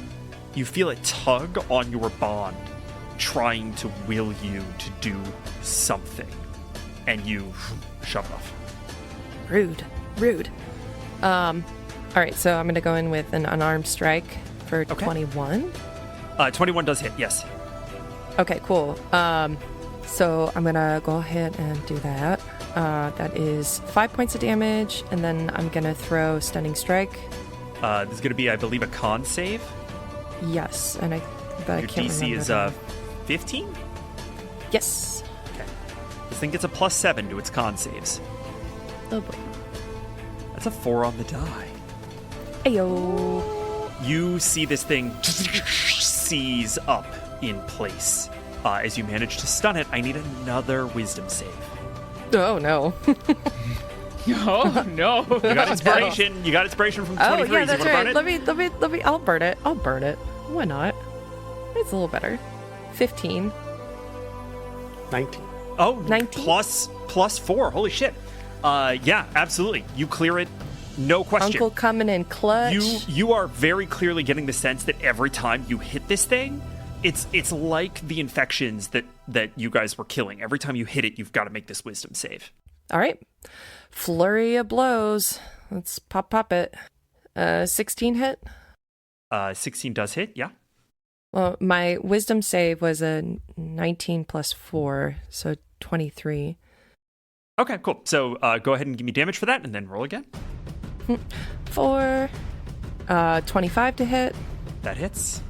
You feel it tug on your bond, trying to will you to do something, and you shove it off.
Rude. All right, so I'm going to go in with an unarmed strike for 21.
21 does hit, yes.
Okay, cool. So I'm going to go ahead and do that. That is 5 points of damage, and then I'm going to throw Stunning Strike.
This is going to be, I believe, a con save.
Yes, but
your
I can't
DC
remember
is
that.
15?
Yes.
Okay. This thing gets a +7 to its con saves.
Oh boy.
That's a 4 on the die.
Ayo.
You see this thing seize up in place. As you manage to stun it, I need another wisdom save.
Oh no.
Oh no.
You got inspiration. You got inspiration from 23.
Oh yeah, that's right.
Burn it?
Let me. I'll burn it. Why not? It's a little better. 15.
19.
Oh,
19?
plus 4. Holy shit. Yeah, absolutely. You clear it. No question.
Uncle coming in clutch.
You are very clearly getting the sense that every time you hit this thing, it's like the infections that you guys were killing. Every time you hit it, you've got to make this wisdom save.
All right. Flurry of blows. Let's pop it. 16 hit?
16 does hit, yeah.
Well, my wisdom save was a 19 plus 4, so 23.
Okay, cool. So go ahead and give me damage for that, and then roll again.
4, 25 to hit.
That hits.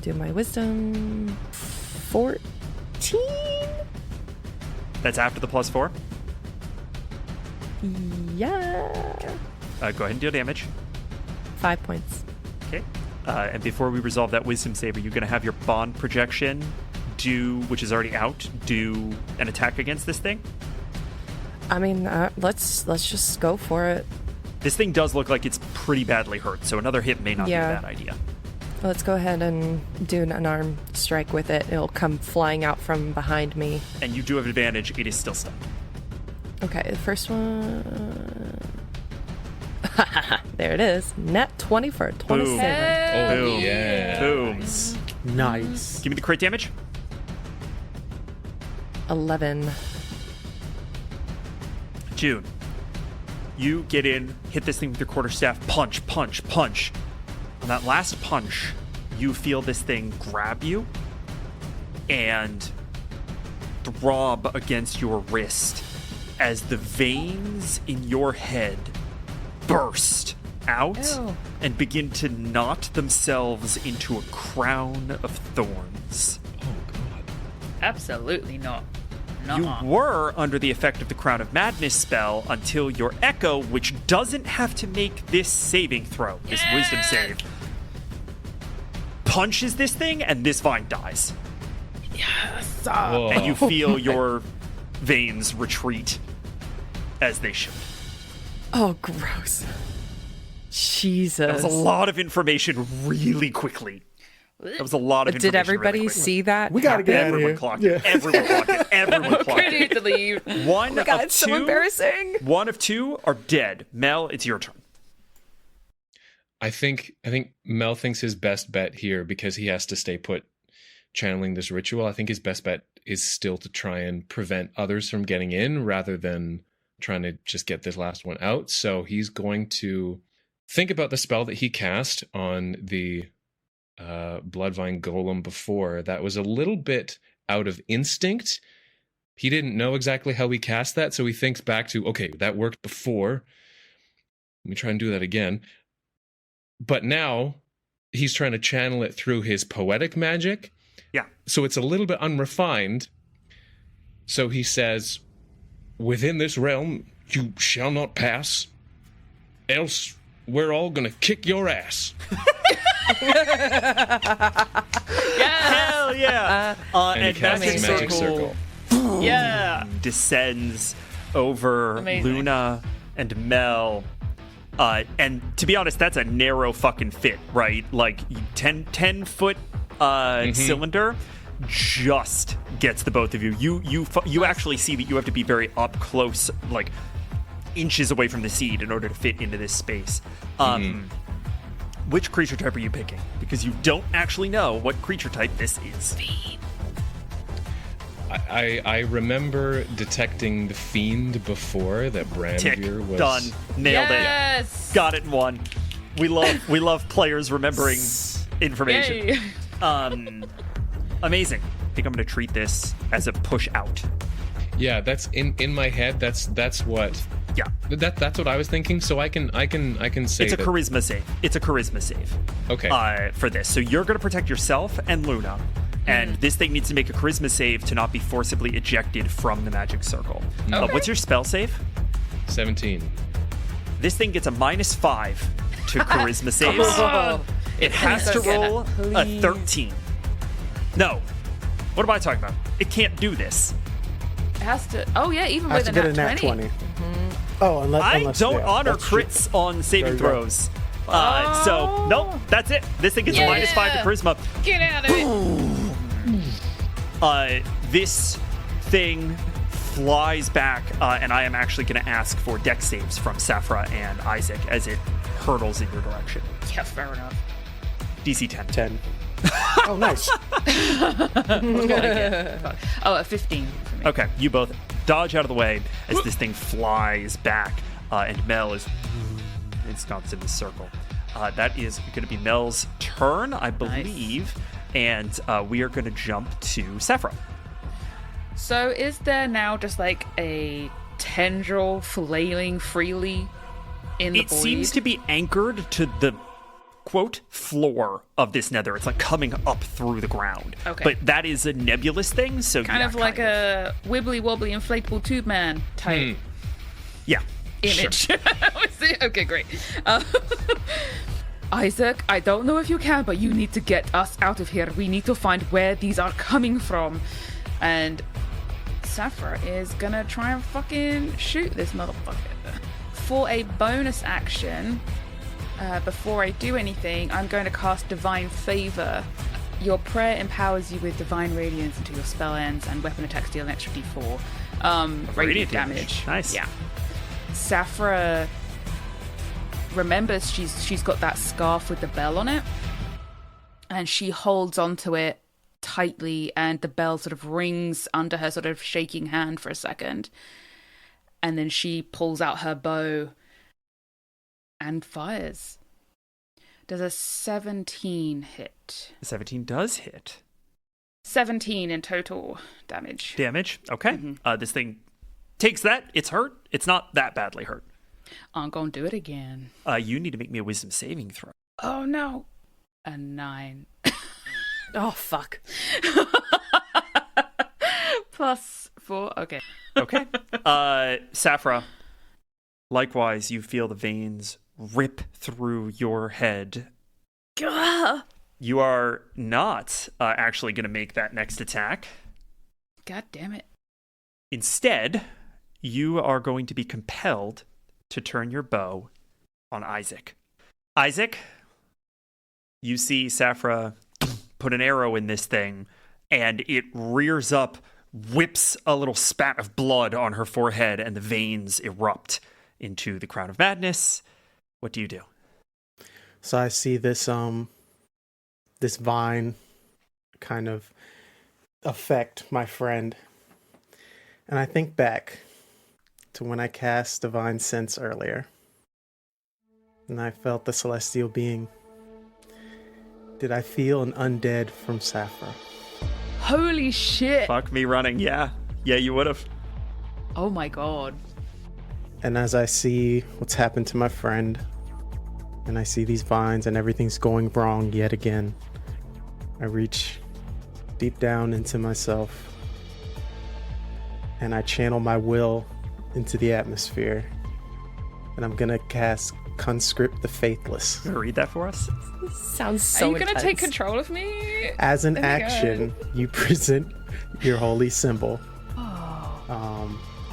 Do my wisdom. 14?
That's after the plus 4.
Yeah.
Go ahead and deal damage.
5 points.
Okay. And before we resolve that wisdom save, are you going to have your bond projection which is already out, do an attack against this thing?
I mean, let's just go for it.
This thing does look like it's pretty badly hurt, so another hit may not be a bad idea.
Let's go ahead and do an unarmed strike with it. It'll come flying out from behind me.
And you do have advantage. It is still stunned.
Okay, the first one... There it is. Net 20 for a 27.
Boom.
Yeah.
Booms.
Nice.
Give me the crit damage.
11.
June, you get in, hit this thing with your quarterstaff, punch, punch, punch. On that last punch, you feel this thing grab you and throb against your wrist as the veins in your head burst out and begin to knot themselves into a crown of thorns.
Oh, God.
Absolutely not.
You were under the effect of the Crown of Madness spell until your Echo, which doesn't have to make this saving throw, this wisdom save, punches this thing and this vine dies.
Yes.
And you feel your veins retreat as they should.
Oh, gross. Jesus.
That was a lot of information really quickly. That was a lot of information.
Did everybody
really quickly.
see that?
We gotta get out of
Everyone
here.
clocked it. Everyone clocked it. Everyone clocked
We need
it.
to leave.
One
Oh, God,
of
it's
two.
so embarrassing.
One of two are dead. Mel, it's your turn.
I think Mel thinks his best bet here, because he has to stay put channeling this ritual. I think his best bet is still to try and prevent others from getting in rather than trying to just get this last one out. So he's going to think about the spell that he cast on the Bloodvine Golem before. That was a little bit out of instinct. He didn't know exactly how he cast that, so he thinks back to, okay, that worked before. Let me try and do that again. But now he's trying to channel it through his poetic magic.
Yeah.
So it's a little bit unrefined. So he says, within this realm, you shall not pass, else we're all going to kick your ass.
Hell yeah!
And he casts his magic circle.
Yeah! Descends over
Amazing.
Luna and Mel. And to be honest, that's a narrow fucking fit, right? Like 10 foot cylinder just gets the both of you. You actually see that you have to be very up close, like inches away from the seed in order to fit into this space. Which creature type are you picking? Because you don't actually know what creature type this is.
I remember detecting the fiend before that Branvir was
Done. Nailed
Yes.
it. Got it in one. We love players remembering information.
Yay.
Amazing. I think I'm going to treat this as a push out.
Yeah, that's in my head. That's what.
Yeah.
That's what I was thinking. So I can say
It's a
that-
charisma save. It's a charisma save.
Okay.
For this. So you're going to protect yourself and Luna. And this thing needs to make a charisma save to not be forcibly ejected from the magic circle. What's your spell save?
17.
This thing gets a -5 to charisma saves. It has to roll a 13. No. What am I talking about? It can't do this.
It has to. Oh yeah, even
I have
with
to
a
get a nat 20. Oh, unless
I don't
yeah,
honor
that's true.
crits on saving
There you go.
throws. So, nope, that's it. This thing gets a -5 to charisma.
Get out of it.
This thing flies back, and I am actually going to ask for dex saves from Saphra and Isaac as it hurtles in your direction.
Yeah, fair enough.
DC 10.
10. Oh, nice.
Oh, a 15 for me.
Okay, you both dodge out of the way as this thing flies back, and Mel is ensconced in the circle. That is going to be Mel's turn, I believe, and we are going to jump to Saffron.
So is there now just like a tendril flailing freely in the void?
It seems to be anchored to the, quote, floor of this nether. It's like coming up through the ground. Okay. But that is a nebulous thing, so
kind of like a wibbly-wobbly inflatable tube man type.
Yeah.
Image.
Sure.
Okay, great. Isaac, I don't know if you can, but you need to get us out of here. We need to find where these are coming from. And Saffra is gonna try and fucking shoot this motherfucker. For a bonus action, before I do anything, I'm going to cast Divine Favor. Your prayer empowers you with Divine Radiance until your spell ends, and weapon attacks deal an extra d4 radiant damage.
Nice.
Yeah. Saffra remembers she's got that scarf with the bell on it, and she holds onto it tightly, and the bell sort of rings under her sort of shaking hand for a second, and then she pulls out her bow and fires. Does a 17 hit?
17 does hit.
17 in total damage.
Okay. This thing takes that. It's hurt. It's not that badly hurt.
I'm gonna do it again.
You need to make me a wisdom saving throw.
Oh no. A 9.
Oh fuck.
+4. Okay.
Okay. Saffra, likewise, you feel the veins rip through your head.
Gah!
You are not actually going to make that next attack.
God damn it.
Instead, you are going to be compelled to turn your bow on Isaac. Isaac, you see Saffra put an arrow in this thing, and it rears up, whips a little spat of blood on her forehead, and the veins erupt into the Crown of Madness. What do you do?
So I see this this vine kind of affect my friend. And I think back to when I cast Divine Sense earlier. And I felt the celestial being. Did I feel an undead from Saffra?
Holy shit.
Fuck me running, yeah. Yeah, you would have.
Oh my god.
And as I see what's happened to my friend, and I see these vines and everything's going wrong yet again, I reach deep down into myself and I channel my will into the atmosphere. And I'm gonna cast Conscript the Faithless.
Can you read that for us?
Sounds so
Are you gonna
intense.
take control of me?
As an action, you present your holy symbol.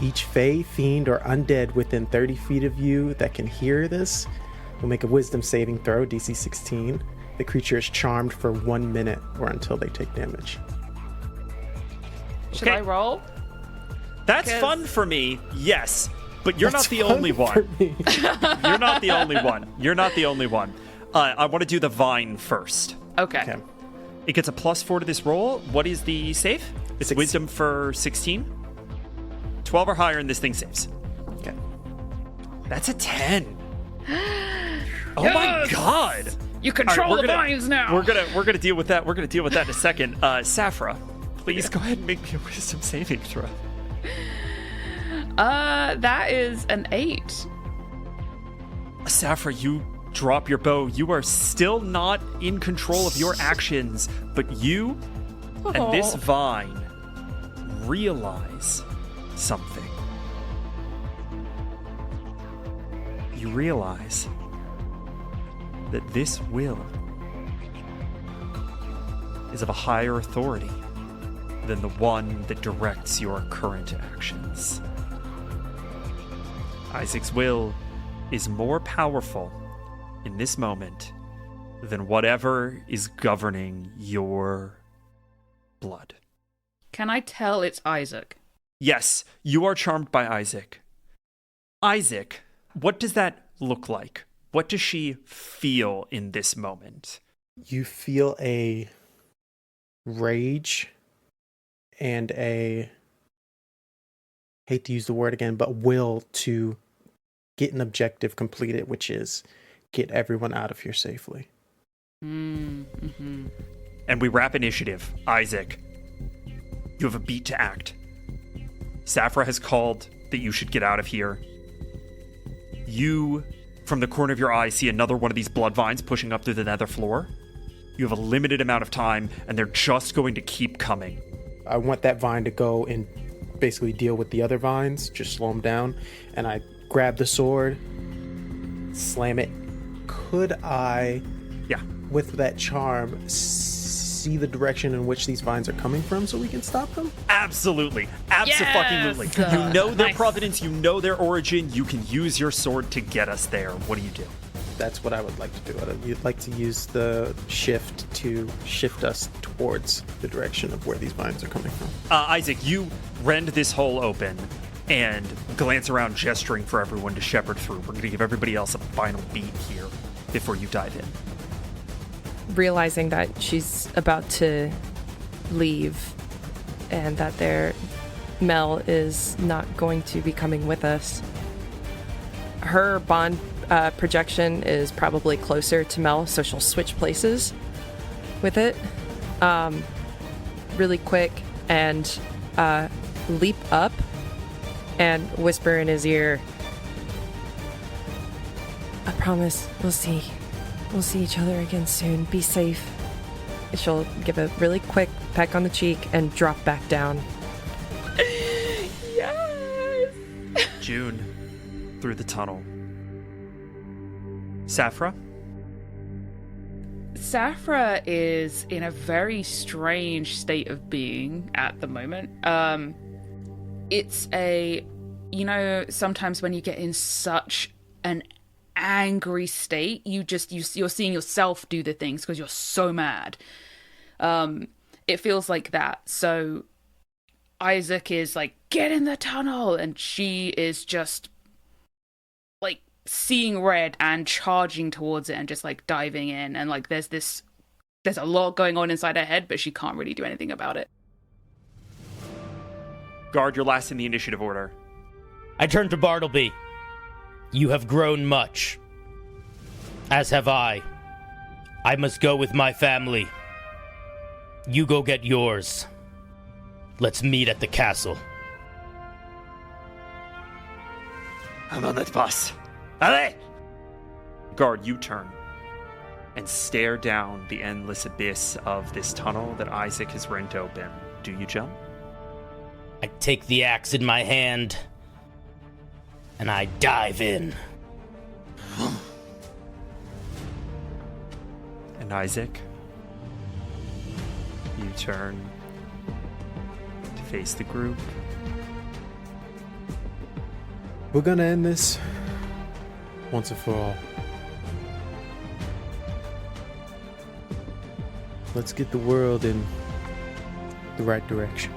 Each fae, fiend, or undead within 30 feet of you that can hear this will make a wisdom saving throw, DC 16. The creature is charmed for 1 minute or until they take damage.
Should I roll?
That's fun for me, yes. But you're not the only one. You're not the only one. You're not the only one. I want to do the vine first.
Okay.
It gets a +4 to this roll. What is the save? It's wisdom for 16. 12 or higher, and this thing saves.
Okay.
That's a 10. Oh my god!
You control the vines now.
We're gonna deal with that. We're gonna deal with that in a second. Saffra, please go ahead and make me a wisdom saving throw.
That is an 8.
Saffra, you drop your bow. You are still not in control of your actions, but you and this vine realize something. You realize that this will is of a higher authority than the one that directs your current actions. Isaac's will is more powerful in this moment than whatever is governing your blood.
Can I tell it's Isaac?
Yes, you are charmed by Isaac. Isaac, what does that look like? What does she feel in this moment?
You feel a rage and a hate to use the word again, but will to get an objective completed, which is get everyone out of here safely.
Mm-hmm. And we wrap initiative. Isaac, you have a beat to act. Saphra has called that you should get out of here. You, from the corner of your eye, see another one of these blood vines pushing up through the nether floor. You have a limited amount of time, and they're just going to keep coming.
I want that vine to go and basically deal with the other vines, just slow them down. And I grab the sword, slam it. Could I, with that charm, see the direction in which these vines are coming from so we can stop them?
Absolutely. Abso-fucking-lutely.
Yes!
You know their
Nice.
provenance, you know their origin, you can use your sword to get us there. What do you do?
That's what I would like to do. I'd like to use the shift to shift us towards the direction of where these vines are coming from.
Isaac, you rend this hole open and glance around, gesturing for everyone to shepherd through. We're going to give everybody else a final beat here before you dive in.
Realizing that she's about to leave and that Mel is not going to be coming with us. Her bond projection is probably closer to Mel, so she'll switch places with it really quick and leap up and whisper in his ear, "I promise we'll see each other again soon. Be safe." She'll give a really quick peck on the cheek and drop back down.
Yes!
June, through the tunnel. Saphra?
Saphra is in a very strange state of being at the moment. It's sometimes when you get in such an angry state, you're seeing yourself do the things because you're so mad. It feels like that. So Isaac is like, "Get in the tunnel," and she is just like seeing red and charging towards it and just like diving in, and like there's a lot going on inside her head, but she can't really do anything about it.
Guard, you're last in the initiative order.
I turn to Bartleby. You have grown much. As have I. I must go with my family. You go get yours. Let's meet at the castle.
I'm on that bus. Allez! Guard, you turn and stare down the endless abyss of this tunnel that Isaac has rent open. Do you jump?
I take the axe in my hand and I dive in.
And Isaac, you turn to face the group.
We're gonna end this once and for all. Let's get the world in the right direction.